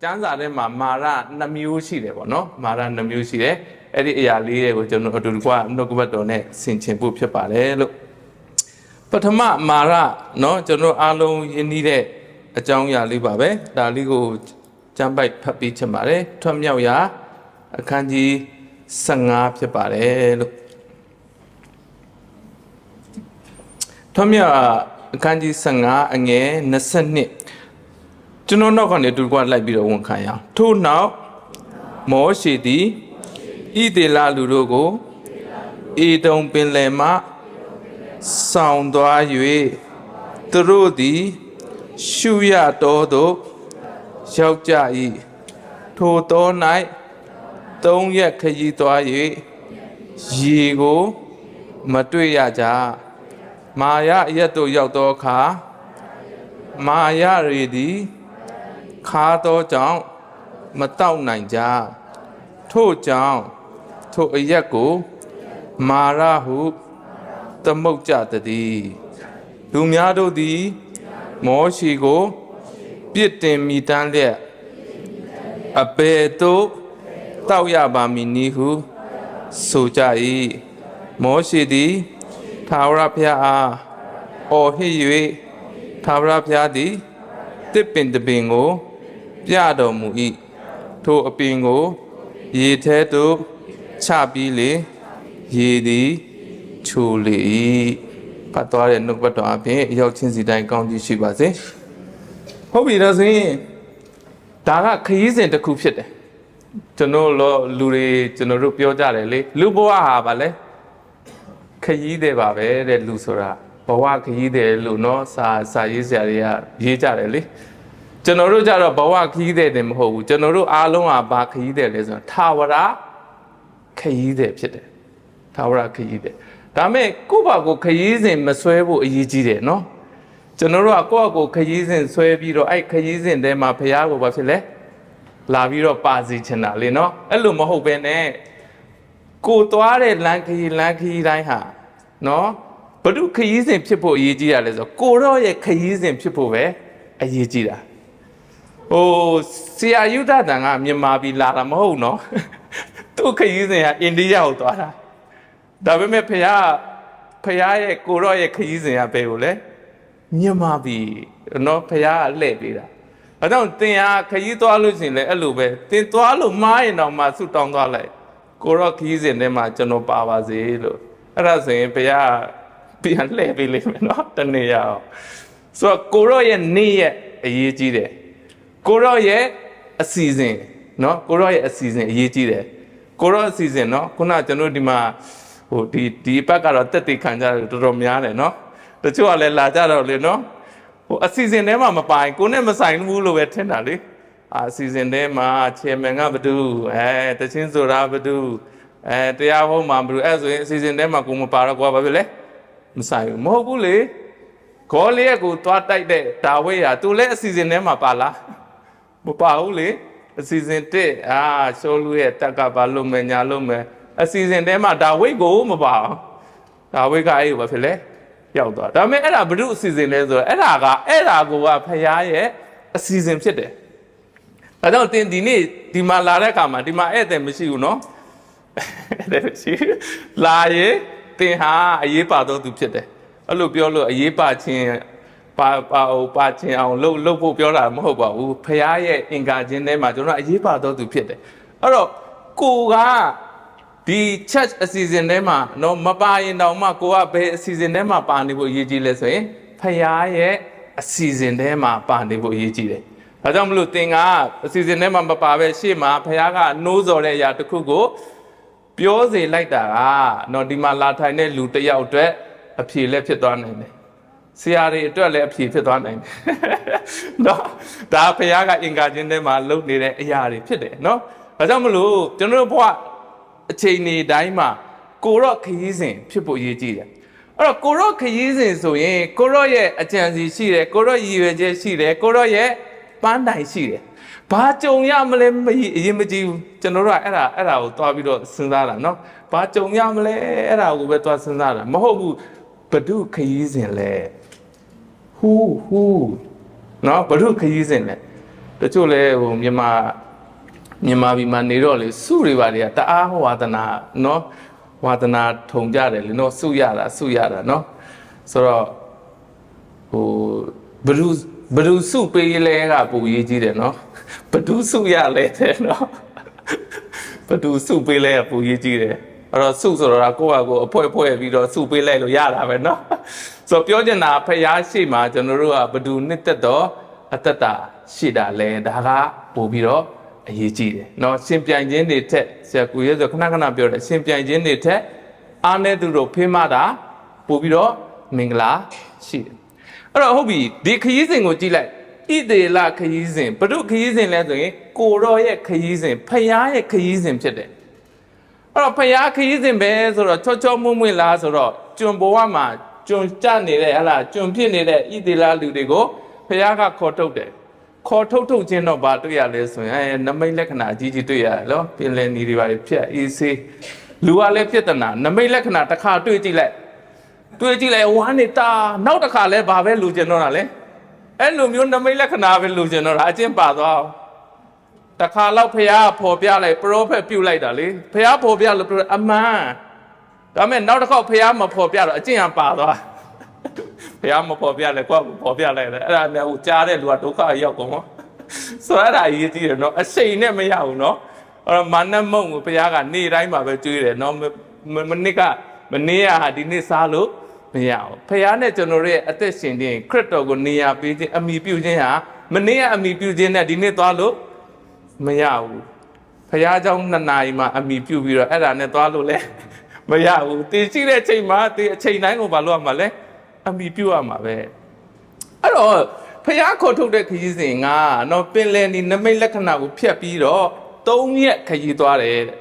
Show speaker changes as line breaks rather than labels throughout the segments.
ကျမ်းစာထဲမှာမာရ2မျိုးရှိတယ်ပေါ့နော်မာရ2မျိုးရှိတယ်အဲ့ဒီအရာလေးတွေကိုကျွန်တော်အတူတကွနှုတ်ကပတ်တော်နဲ့ဆင်ခြင်ဖို့ဖြစ်ပါတယ်လို့ပထမမာရเนาะကျွန်တော်အားလုံးယဉ်နီးတဲ့အကြောင်းအရာလေးပါပဲဒါလေးကိုကျမ်းပိုက်ဖတ်ပြီးချင်ပါတယ်ထွတ်မြောက်ရာအခန်းကြီး15ဖြစ်ပါတယ်လို့ထွတ်မြောက်အခန်းကြီး15အငယ်22ကျွန်တော်နောက်ကနေတူကွာလိုက်ပြီးတော့ဝန်ခံရအောင်ထို့နောက်မောရှေသည်ဣသေလလူတို့ကိုအေဒုံပင်လယ်မှဆောင်သွား၍သူတို့သည်ရှုရတော်သို့ရောက်ကြ၏ထိုသော၌3ရက်ခရီးသွား၍ရေကိုမတွေ့ရကြမာရအရက်တို့ရောက်သောအခါမာရရေသည်ခါသောကြောင့်မတောက်နိုင်ကြထို့ကြောင့်ထိုအရက်ကိုမာရဟုသမုတ်ကြသည်လူများတို့သည်မောရှေကိုပြစ်တင်မိတမ်းလျက်အဘယ်သို့တောက်ရပါမည်နည်းဟုဆိုကြ၏မောရှေသည်ထာဝရဘုရားအားအော်ဟစ်၍ထာဝရဘုရားသည်တစ်ပင်တစ်ပင်ကိုပြတော်မူ၏ထိုအပင်ကိုရေထဲသို့ချပြီးလေရေသည်ချိုလေ၏ဖတ်သွားတဲ့နှုတ်ပတ်တော်အပြင်ရောက်ချင်းစီတိုင်းကောင်းကြီးရှိပါစေဟုတ်ပြီတော့ဆိုရင်ဒါကခရီးစဉ်တစ်ခုဖြစ်တယ်ကျွန်တော်လူတွေကျွန်တော်တို့ပြောကြတယ်လေလူဘဝဟာဗာလဲခရီးတယ်ပါပဲတဲ့လူဆိုတာဘဝခရီးတယ်လို့เนาะစာရေးဆရာတွေကရေးကြတယ်လေကျွန်တော်တို့ကြတော့ဘဝခရီးတယ်တယ်မဟုတ်ဘူးကျွန်တော်တို့အားလုံးကဘာခရီးတယ်လဲဆိုတော့ထာဝရခရီးတယ်ဖြစ်တယ်ထာဝရခရီးတယ်ဒါမဲ့ကိုယ့်ဘာကိုခရီးစဉ်မဆွဲဖို့အရေးကြီးတယ်เนาะကျွန်တော်တို့ကကိုယ့်အကိုခရီးစဉ်ဆွဲပြီးတော့အဲ့ခရီးစဉ်ထဲမှာဘုရားကိုဘာဖြစ်လဲလာပြီးတော့ပါစီချင်တာလေเนาะအဲ့လိုမဟုတ်ဘဲနဲ့ကိုသွားတဲ့လမ်းခရီးတိုင်းဟာเนาะဘု து ခရီးစဉ်ဖြစ်ဖို့အရေးကြီးတာလဲဆိုတော့ကိုတော့ရဲ့ခရီးစဉ်ဖြစ်ဖို့ပဲအရေးကြီးတာဟိုဆရာယုဒတန်ကမြန်မာပြည်လာတာမဟုတ်เนาะသူ့ခရီးစဉ်ကအိန္ဒိယကိုသွားတာဒါပေမဲ့ဖះရဲ့ကိုတော့ရဲ့ခရီးစဉ်ကဘယ်ကိုလဲမြန်မာပြည်เนาะဖះကလှည့်ပေးတာအဲကြောင့်တင်ဟာခရီးသွားလို့ရှိရင်လည်းအဲ့လိုပဲတင်သွားလို့မှားရင်တော့မှဆုတောင်းသွားလိုက်ကိုတော့ခရီးစဉ်ထဲမှာကျွန်တော်ပါပါစေလို့အဲ့ဒါဆိုရင်ဖះပြန်လှည့်ပေးလိမ့်မယ်เนาะတနေ့ရအောင်ဆိုတော့ကိုတော့ရဲ့နေ့ရဲ့အရေးကြီးတယ်ကိုတော့ရဲ့အစီအစဉ်เนาะကိုတော့ရဲ့အစီအစဉ်အရေးကြီးတယ်ကိုတော့အစီအစဉ်เนาะခုနကျွန်တော်ဒီမှာဟိုဒီဘက်ကတော့တက်တိခံကြတယ်တော်တော်များတယ်เนาะတချို့ကလည်းလာကြတော့လေเนาะဟိုအစီအစဉ်ထဲမှာမပိုင်ကိုနဲ့မဆိုင်ဘူးလို့ပဲထင်တာလေအစီအစဉ်ထဲမှာချေမန်ကဘသူတချင်းဆိုတာဘသူတရားဟောမှာဘသူအဲ့ဆိုရင်အစီအစဉ်ထဲမှာကိုမပါတော့ကိုကဘာဖြစ်လဲမဆိုင်ဘူးမဟုတ်ဘူးလေဂေါလိယကိုသွားတိုက်တဲ့ဒါဝိဒ်ဟာသူလည်းအစီအစဉ်ထဲမှာပါလားမပါဘူးလေအစီအစဉ်တစ်ရှောလူရဲ့တက်ကဘာလို့မယ်ညာလို့မယ်အစီအစဉ်ထဲမှာဒါဝိဒ်ကိုမပါအောင်ဒါဝိဒ်ကအဲ့ဘာဖြစ်လဲရောက်သွားဒါပေမဲ့အဲ့ဒါဘု து အစီအစဉ်လဲဆိုတော့အဲ့ဒါကိုကဖခင်ရဲ့အစီအစဉ်ဖြစ်တယ်ဒါကြောင့်တင်ဒီနေ့ဒီမှာလာတဲ့အခါမှာဒီမှာဧည့်သည်မရှိဘူးเนาะဧည့်သည်မရှိလာရင်တင်ဟာအရေးပါတော့သူဖြစ်တယ်အဲ့လိုပြောလို့အရေးပါခြင်းပါခြင်းအောင်လှုပ်ဖို့ပြောတာမဟုတ်ပါဘူးဖခင်ရဲ့အင်္ဂါချင်းထဲမှာကျွန်တော်အရေးပါတော့သူဖြစ်တယ်အဲ့တော့ကိုကဒီ church အစီအစဉ်ထဲမှာတော့မပါရင်တောင်မှကိုကဘယ်အစီအစဉ်ထဲမှာပါနေဖို့အရေးကြီးလဲဆိုရင်ဖခင်ရဲ့အစီအစဉ်ထဲမှာပါနေဖို့အရေးကြီးတယ်။ဒါကြောင့်မလို့သင်ကအစီအစဉ်ထဲမှာမပါပဲရှေ့မှာဖခင်ကနှိုးဆော်တဲ့အရာတစ်ခုကိုပြောစေလိုက်တာကတော့ဒီမှာလာထိုင်တဲ့လူတစ်ယောက်အတွက်အဖြေလည်းဖြစ်သွားနိုင်တယ်။ဆရာတွေအတွက်လည်းအဖြေဖြစ်သွားနိုင်တယ်။နော်ဒါဖခင်ကအင်္ဂါချင်းထဲမှာလုပ်နေတဲ့အရာတွေဖြစ်တယ်နော်။ဒါကြောင့်မလို့ကျွန်တော်တို့ဘဝအချိန်နေတိုင်းမှာကိုရော့ခရီးစဉ်ဖြစ်ဖို့ရည်ကြီးတယ်အဲ့တော့ကိုရော့ခရီးစဉ်ဆိုရင်ကိုရော့ရဲ့အကြံစီရှိတယ်ကိုရော့ရည်ရွယ်ချက်ရှိတယ်ကိုရော့ရဲ့ပန်းတိုင်ရှိတယ်ဘာကြုံရမလဲအရင်မကြည့်ဘူးကျွန်တော်တို့ကအဲ့ဒါကိုသွားပြီးတော့စဉ်းစားတာเนาะဘာကြုံရမလဲအဲ့ဒါကိုပဲသွားစဉ်းစားတာမဟုတ်ဘူးဘဒုခရီးစဉ်လဲဟူးเนาะဘဒုခရီးစဉ်လဲ တချို့လဲဟိုမြန်မာပြည်မှာနေတော့လေစုတွေပါတွေကတအားဝါသနာနော်ဝါသနာထုံကြတယ်လေနော်စုရတာနော်ဆိုတော့ဟိုဘဒုစုပေးလဲကပူရေးကြီးတယ်နော်ဘဒုစုရလဲတဲ့နော်ဘဒုစုပေးလဲကပူရေးကြီးတယ်အဲ့တော့စုဆိုတော့ကိုယ့်ဟာကိုယ်အဖွဲ့ပြီးတော့စုပေးလိုက်လို့ရတာပဲနော်ဆိုတော့ပြောချင်တာဖျားရှိမှာကျွန်တော်တို့ကဘဒုနှစ်သက်တော့အတ္တရှိတာလဲဒါကပို့ပြီးတော့အရေးကြီးတယ်เนาะရှင်ပြိုင်ခြင်းတွေထက်ဆရာကိုရဲဆိုခဏပြောတယ်ရှင်ပြိုင်ခြင်းတွေထက်အားနဲ့သူတို့ဖေးမတာပို့ပြီးတော့မင်္ဂလာရှိတယ်အဲ့တော့ဟုတ်ပြီဒီခရီးစဉ်ကိုကြည့်လိုက်ဣသေလခရီးစဉ်ဘုဒ္ဓခရီးစဉ်လဲဆိုရင်ကိုရောရဲ့ခရီးစဉ်ဖယားရဲ့ခရီးစဉ်ဖြစ်တယ်အဲ့တော့ဖယားခရီးစဉ်ပဲဆိုတော့ချောမွေ့လားဆိုတော့ကျွန်ဘဝမှာကျွန်ကြနေတဲ့ဟလားကျွန်ဖြစ်နေတဲ့ဣသေလလူတွေကိုဖယားကခေါ်ထုတ်တယ်ခေါ်ထုတ်ခြင်းတော့ဘာတွေ့ရလဲဆိုရင်နမိတ်လက္ခဏာအကြီးကြီးတွေ့ရတယ်နော်ပြင်လည်နေတွေပါဖြတ်အေးဆေးလူကလည်းပြဿနာနမိတ်လက္ခဏာတစ်ခါတွေ့ကြည့်လိုက်ဝမ်းနေတာနောက်တစ်ခါလဲဘာပဲလူကျင်တော့တာလဲအဲ့လိုမျိုးနမိတ်လက္ခဏာပဲလူကျင်တော့တာအချင်းပါသွားတစ်ခါတော့ဖះဖော်ပြလိုက်ပရောဖက်ပြုတ်လိုက်တာလေဖះဖော်ပြလို့ပြောအမှန်ဒါမဲ့နောက်တစ်ခေါက်ဖះမဖော်ပြတော့အချင်းကပါသွားဖះမဖော်ပြလဲကိုယ့်ကိုဖော်ပြလိုက်တယ်အဲ့ဒါနဲ့ဟိုကြားတဲ့လူကဒုက္ခရောက်ကုန်ရောဆိုတော့အဲ့ဒါအရေးကြီးတယ်နော်အစိမ့်နဲ့မရဘူးနော်အဲ့တော့မာနမုံကိုဘုရားကနေတိုင်းမှာပဲကျွေးတယ်နော်မနေ့ကဒီနေ့စားလို့မရဘူးဘုရားနဲ့ကျွန်တော်ရဲ့အသက်ရှင်ခြင်းခရစ်တော်ကိုနေရာပေးခြင်းအမိပြုခြင်းဟာမနေ့ကအမိပြုခြင်းနဲ့ဒီနေ့သွားလို့မရဘူးဘုရားเจ้า2 နာရီမှာအမိပြုပြီးတော့အဲ့ဒါနဲ့သွားလို့လဲမရဘူးတည်ရှိတဲ့အချိန်မှာတည်အချိန်တိုင်းကိုမလုပ်ရမှာလဲအမိပြုရမှာပဲအဲ့တော့ဖျားခေါ်ထုတ်တဲ့ခရီးစဉ်ကတော့ပင်လယ်ဒီနမိတ်လက္ခဏာကိုဖျက်ပြီးတော့3 ရက်ခရီးသွားတယ်တဲ့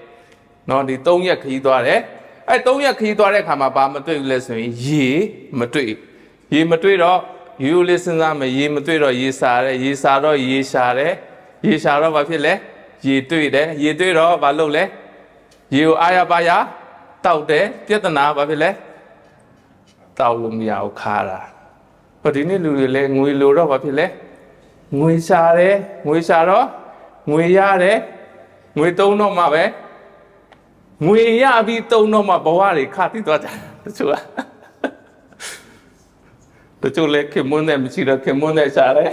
နော်ဒီ3 ရက်ခရီးသွားတယ်အဲ့3 ရက်ခရီးသွားတဲ့အခါမှာဘာမတွေ့ဘူးလဲဆိုရင်ရေမတွေ့တော့ရေကိုလေးစဉ်းစားမယ်ရေမတွေ့တော့ရေစားတယ်ရေစားတော့ရေရှာတယ်ရေရှာတော့ဘာဖြစ်လဲရေတွေ့တယ်ရေတွေ့တော့ဘာလုပ်လဲရေကိုအားရပါရတောက်တယ်ပြဿနာဘာဖြစ်လဲတောက်လို့မရဘူးခါတာဟိုဒီနေ့လူတွေလည်းငွေလိုတော့ဘာဖြစ်လဲငွေရှာတယ်ငွေရှာတော့ငွေရတယ်ငွေသုံးတော့မှပဲငွေရပြီးသုံးတော့မှဘဝတွေခါတိသွားကြတချို့လည်းခင်မွန်းတဲ့မရှိတော့ခင်မွန်းတဲ့ရှာတယ်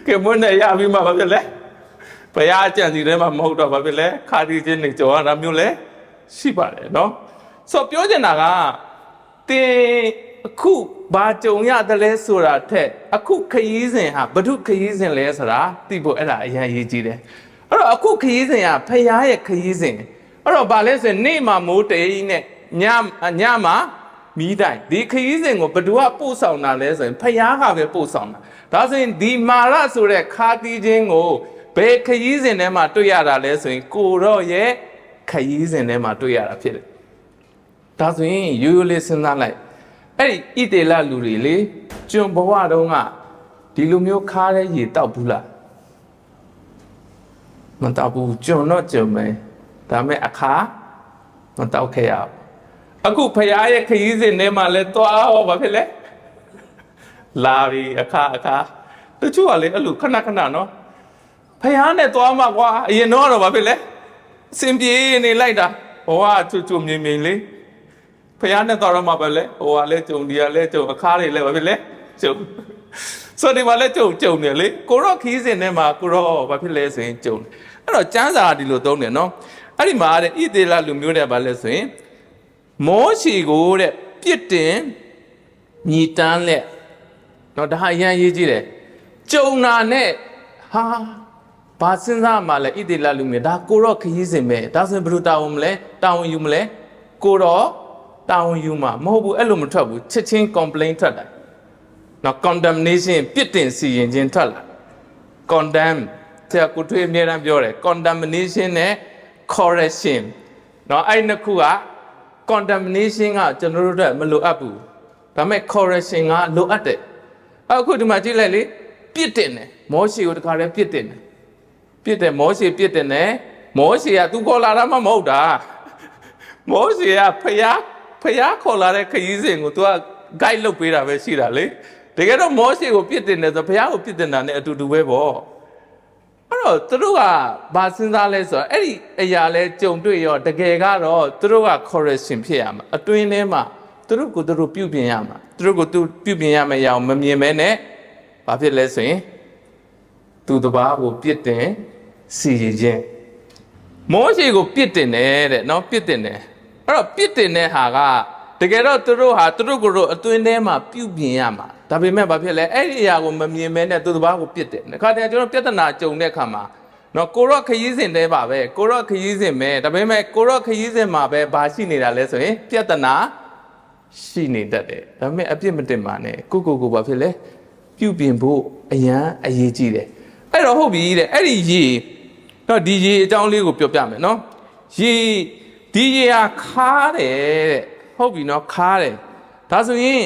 ခင်မွန်းတဲ့ရပြီးမှဘာဖြစ်လဲဘုရားအကြံစီထဲမှာမဟုတ်တော့ဘာဖြစ်လဲခါတိချင်းနေကြော်ရတာမျိုးလဲရှိပါတယ်နော်ဆိုပြောချင်တာကတင်အခုဘာကြုံရတယ်လဲဆိုတာထက်အခုခရီးစဉ်ဟာဘု து ခရီးစဉ်လဲဆိုတာသိဖို့အဲ့ဒါအရင်ရေးကြည့်တယ်အဲ့တော့အခုခရီးစဉ်ကဖယားရဲ့ခရီးစဉ်အဲ့တော့ဘာလဲဆိုရင်နေ့မှာမိုးတိမ်နဲ့ညမှာမီးတိုင်ဒီခရီးစဉ်ကိုဘု து ကပို့ဆောင်တာလဲဆိုရင်ဖယားကပဲပို့ဆောင်တာဒါဆိုရင်ဒီမာရဆိုတဲ့ခါတီးခြင်းကိုဘယ်ခရီးစဉ်ထဲမှာတွေ့ရတာလဲဆိုရင်ကိုရော့ရဲ့ခရီးစဉ်ထဲမှာတွေ့ရတာဖြစ်တယ်ဒါဆိုရင်ရိုးရိုးလေးစဉ်းစားလိုက်အဲ့ဒီဣတေလလူတွေလေကျွန်ဘဝတုန်းကဒီလိုမျိုးခါတဲ့ရေတောက်ဘူးလားမတောက်ဘူးကျွန်တော့ကျွန်ပဲဒါမဲ့အခါမတောက်ခဲ့ရအခုဖယားရဲ့ခရီးစဉ်ထဲမှာလဲသွားဟောဘာဖြစ်လဲလာပြီအခါတချို့ကလေအဲ့လိုခဏနော်ဖယားနဲ့သွားမှကွာအရင်တော့ဘာဖြစ်လဲစင်ပြေနေလိုက်တာဘဝချွမြင်လေးဖယားနဲ့တော်တော့မှပဲလေဟိုကလည်းကြုံဒီကလည်းကြုံအခါတွေလည်းပဲဖြစ်လေကြုံဆိုဒီမှာလည်းကြုံနေလေကိုတော့ခီးစင်ထဲမှာကိုတော့ဘာဖြစ်လဲဆိုရင်ကြုံအဲ့တော့ကျမ်းစာဒီလိုသုံးတယ်နော်အဲ့ဒီမှာတဲ့ဣသေလလူမျိုးတဲ့ဘာလဲဆိုရင်မောရှေကိုတဲ့ပြစ်တင်ညီတန်းလက်နော်ဒါအရင်ရေးကြည့်တယ်ကြုံတာနဲ့ဟာဘာစဉ်းစားမှလဲဣသေလလူမျိုးဒါကိုတော့ခီးစင်ပဲဒါဆိုရင်ဘယ်လိုတာဝန်မလဲတာဝန်ယူမလဲကိုတော့တောင်းယူမှာမဟုတ်ဘူးအဲ့လိုမထွက်ဘူးချက်ချင်း complaint ထွက်တယ်နော် condemnation ပြစ်တင်စီရင်ခြင်းထွက်လာ condemn ဆရာကိုထွေးအများအားပြောတယ် condemnation နဲ့ correction နော်အဲ့နှစ်ခုက condemnation ကကျွန်တော်တို့အတွက်မလိုအပ်ဘူးဒါပေမဲ့ correction ကလိုအပ်တယ်အခုဒီမှာကြည့်လိုက်လေပြစ်တင်တယ်မောရှေကိုတခါတည်းပြစ်တင်တယ်မောရှေပြစ်တင်တယ်မောရှေကသူခေါ်လာတာမှမဟုတ်တာမောရှေကဖယားခေါ်လာတဲ့ခရီးစဉ်ကို तू က guide လုပ်ပေးတာပဲရှိတာလေ တကယ်တော့မောရှေကိုပြစ်တင်တယ်ဆိုဘုရားကိုပြစ်တင်တာနဲ့အတူတူပဲပေါ့အဲ့တော့သူတို့ကဘာစဉ်းစားလဲဆိုတော့အဲ့ဒီအရာလဲကြုံတွေ့ရောတကယ်ကတော့သူတို့က correction ဖြစ်ရမှာအတွင်းထဲမှာသူတို့ကိုသူတို့ပြုပြင်ရမှာသူတို့ကိုသူပြုပြင်ရမယ့်အရာကိုမမြင်မဲနဲ့ဘာဖြစ်လဲဆိုရင်သူတစ်ပါးကိုပြစ်တင်စီရင်ခြင်းမောရှေကိုပြစ်တင်တယ်တဲ့နော်ပြစ်တင်တယ်အဲ့တော့ပြစ်တင်တဲ့ဟာကတကယ်တော့သူတို့ဟာသူတို့ကိုယ်အတွင်းထဲမှာပြုပြင်ရမှာဒါပေမဲ့ဘာဖြစ်လဲအဲ့ဒီအရာကိုမမြင်မဲနဲ့သူတစ်ပါးကိုပြစ်တယ်ခါတည်းကျွန်တော်ပြဿနာကြုံတဲ့အခါမှာနော်ကိုရော့ခရီးစဉ်တဲပါပဲကိုရော့ခရီးစဉ်ပဲဒါပေမဲ့ကိုရော့ခရီးစဉ်မှာပဲဘာရှိနေတာလဲဆိုရင်ပြဿနာရှိနေတတ်တယ်ဒါပေမဲ့အပြစ်မတင်ပါနဲ့ကိုဘာဖြစ်လဲပြုပြင်ဖို့အရန်အရေးကြီးတယ်အဲ့တော့ဟုတ်ပြီတဲ့အဲ့ဒီရေတော့ဒီရေအကြောင်းလေးကိုပြောပြမယ်နော်ရေဒီရေဟာခါတယ်တဲ့ဟုတ်ပြီနော်ခါတယ်ဒါဆိုရင်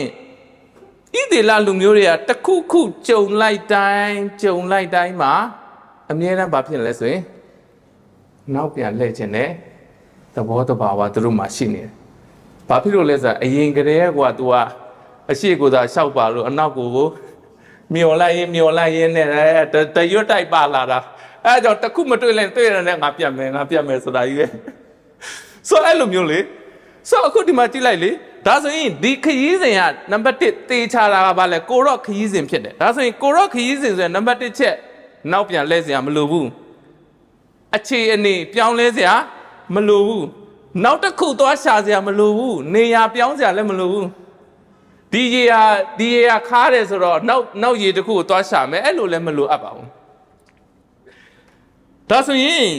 ဣသေလလူမျိုးတွေကတစ်ခုခုကြုံလိုက်တိုင်းမှာအမြဲတမ်းဘာဖြစ်လဲဆိုရင်နောက်ပြန်လှည့်ခြင်းနဲ့သဘောတဘာဝသူတို့မှရှိနေတယ်ဘာဖြစ်လို့လဲဆိုတော့အရင်ကတည်းကသူကအရှိကိုသာရှောက်ပါလို့အနောက်ကိုမျောလိုက်ရင်နဲ့တရွတ်တိုက်ပါလာတာအဲကြောင့်တခုမတွေ့လဲတွေ့ရတဲ့ငါပြတ်မယ်ဆိုတာကြီးပဲဆိုအဲ့လိုမျိုးလေဆိုအခုဒီမှာကြည့်လိုက်လေဒါဆိုရင်ဒီခရီးစဉ်ကနံပါတ်1တေချာတာကဘာလဲကိုရော့ခရီးစဉ်ဖြစ်တယ်ဒါဆိုရင်ကိုရော့ခရီးစဉ်ဆိုရင်နံပါတ်1ချက်နောက်ပြန်လဲစရာမလိုဘူးအခြေအနေပြောင်းလဲစရာမလိုဘူးနောက်တစ်ခုသွားရှာစရာမလိုဘူးနေရာပြောင်းစရာလည်းမလိုဘူးဒီရေဟာခါတယ်ဆိုတော့နောက်ရေတစ်ခုကိုသွားရှာမယ်အဲ့လိုလည်းမလိုအပ်ပါဘူးဒါဆိုရင်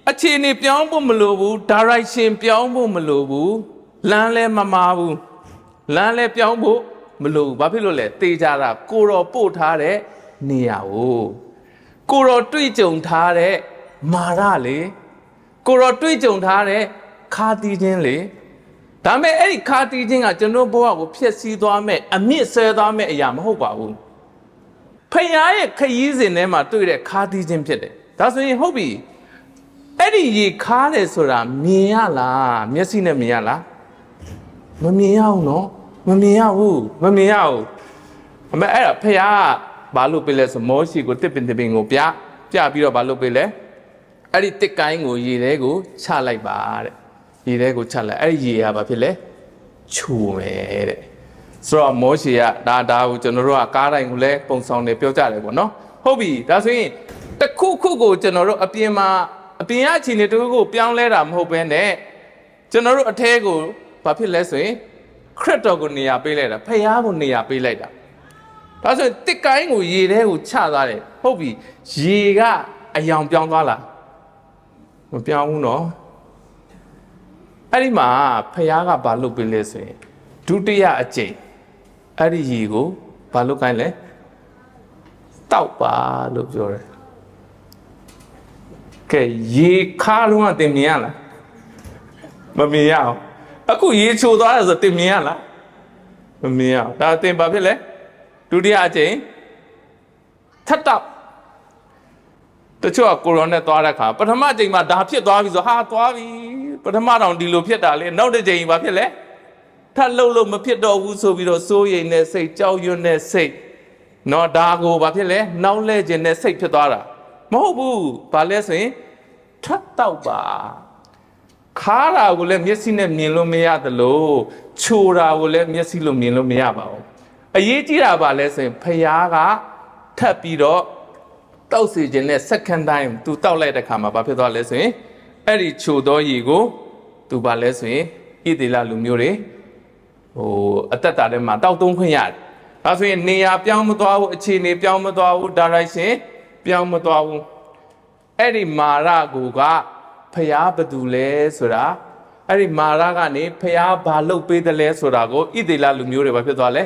အခြေအနေပြောင်းဖို့မလိုဘူး direction ပြောင်းဖို့မလိုဘူးလမ်းလည်းမမာဘူးလမ်းလည်းပြောင်းဖို့မလိုဘူးဘာဖြစ်လို့လဲတေးကြတာကိုတော်ပို့ထားတဲ့နေရာကိုတော်တွေ့ကြုံထားတဲ့မာရလေကိုတော်တွေ့ကြုံထားတဲ့ခါတီးခြင်းလေဒါမဲ့အဲ့ဒီခါတီးခြင်းကကျွန်တော်ဘဝကိုဖျက်ဆီးသွားမဲ့အမြင့်ဆဲသွားမဲ့အရာမဟုတ်ပါဘူးဖခင်ရဲ့ခရီးစဉ်ထဲမှာတွေ့တဲ့ခါတီးခြင်းဖြစ်တယ်ဒါဆိုရင်ဟုတ်ပြီအဲ့ဒီရေခါတယ်ဆိုတာမြင်ရလားမျက်စိနဲ့မြင်ရလားမမြင်ရဘူးနော်မမြင်ရဘူးအမေအဲ့ဒါဖခင်ကဘာလို့ပေးလဲဆိုမောရှိကိုတစ်ပင်ကိုပြပြီးတော့ဘာလို့ပေးလဲအဲ့ဒီတစ်ကိုင်းကိုရေထဲကိုချလိုက်ပါတဲ့ရေထဲကိုချလိုက်အဲ့ဒီရေကဘာဖြစ်လဲချူမယ်တဲ့ဆိုတော့မောရှိကဒါကိုကျွန်တော်တို့ကကားတိုင်းကိုလည်းပုံဆောင်နေပြောကြတယ်ပေါ့နော်ဟုတ်ပြီဒါဆိုရင်တစ်ခုကိုကျွန်တော်တို့အပြင်ကအခြေအနေတစ်ခုကိုပြောင်းလဲတာမဟုတ်ဘဲနဲ့ကျွန်တော်တို့အထဲကိုဘာဖြစ်လဲဆိုရင်ခရစ်တော်ကိုနေရာပေးလိုက်တာဖခင်ကိုနေရာပေးလိုက်တာဒါဆိုရင်တစ်ကိုင်းကိုရေထဲကိုချသွားတယ်ဟုတ်ပြီရေကအယောင်ပြောင်းသွားလားမပြောင်းဘူးနော်အဲ့ဒီမှာဖခင်ကဘာလုပ်ပေးလဲဆိုရင်ဒုတိယအကြိမ်အဲ့ဒီရေကိုဘာလုပ်ခိုင်းလဲတောက်ပါလို့ပြောတယ်ကဲရေခါလုံးကတင်မြင်ရလားမမြင်ရအောင်အခုရေချိုသွားတယ်ဆိုတင်မြင်ရလားမမြင်ရအောင်ဒါတင်ဘာဖြစ်လဲဒုတိယအကြိမ်ထပ်တော့တချို့ကကိုရိုနာသွားတဲ့ခါပထမအကြိမ်မှာဒါဖြစ်သွားပြီဆိုဟာသွားပြီပထမတောင်ဒီလိုဖြစ်တာလေနောက်တစ်ကြိမ်ဘာဖြစ်လဲထပ်လို့မဖြစ်တော့ဘူးဆိုပြီးတော့စိုးရိမ်တဲ့စိတ်ကြောက်ရွံ့တဲ့စိတ်နော်ဒါကိုဘာဖြစ်လဲနောက်လဲခြင်းတဲ့စိတ်ဖြစ်သွားတာမဟုတ်ဘူးဘာလဲဆိုရင်ထပ်တော့ပါခါတာကိုလည်းမျက်စိနဲ့မြင်လို့မရသလိုချိုတာကိုလည်းမျက်စိလို့မြင်လို့မရပါဘူးအရေးကြီးတာပါလဲဆိုရင်ဖျားကထပ်ပြီးတော့တောက်စီခြင်းနဲ့ second time သူတောက်လိုက်တဲ့ခါမှာဘာဖြစ်သွားလဲဆိုရင်အဲ့ဒီချိုသောရေကိုသူဘာလဲဆိုရင်ဣသေလလူမျိုးတွေအသက်တာထဲမှာတောက်သုံးခွင့်ရတယ်ဒါဆိုရင်နေရာပြောင်းမသွားဘူးအခြေအနေပြောင်းမသွားဘူး direction ပြောင်းမသွားဘူးအဲ့ဒီမာရကိုကဖျားဘသူလဲဆိုတာအဲ့ဒီမာရကနေဖျားဘာလုပ်ပေးတယ်လဲဆိုတာကိုဣသေလလူမျိုးတွေဘာဖြစ်သွားလဲ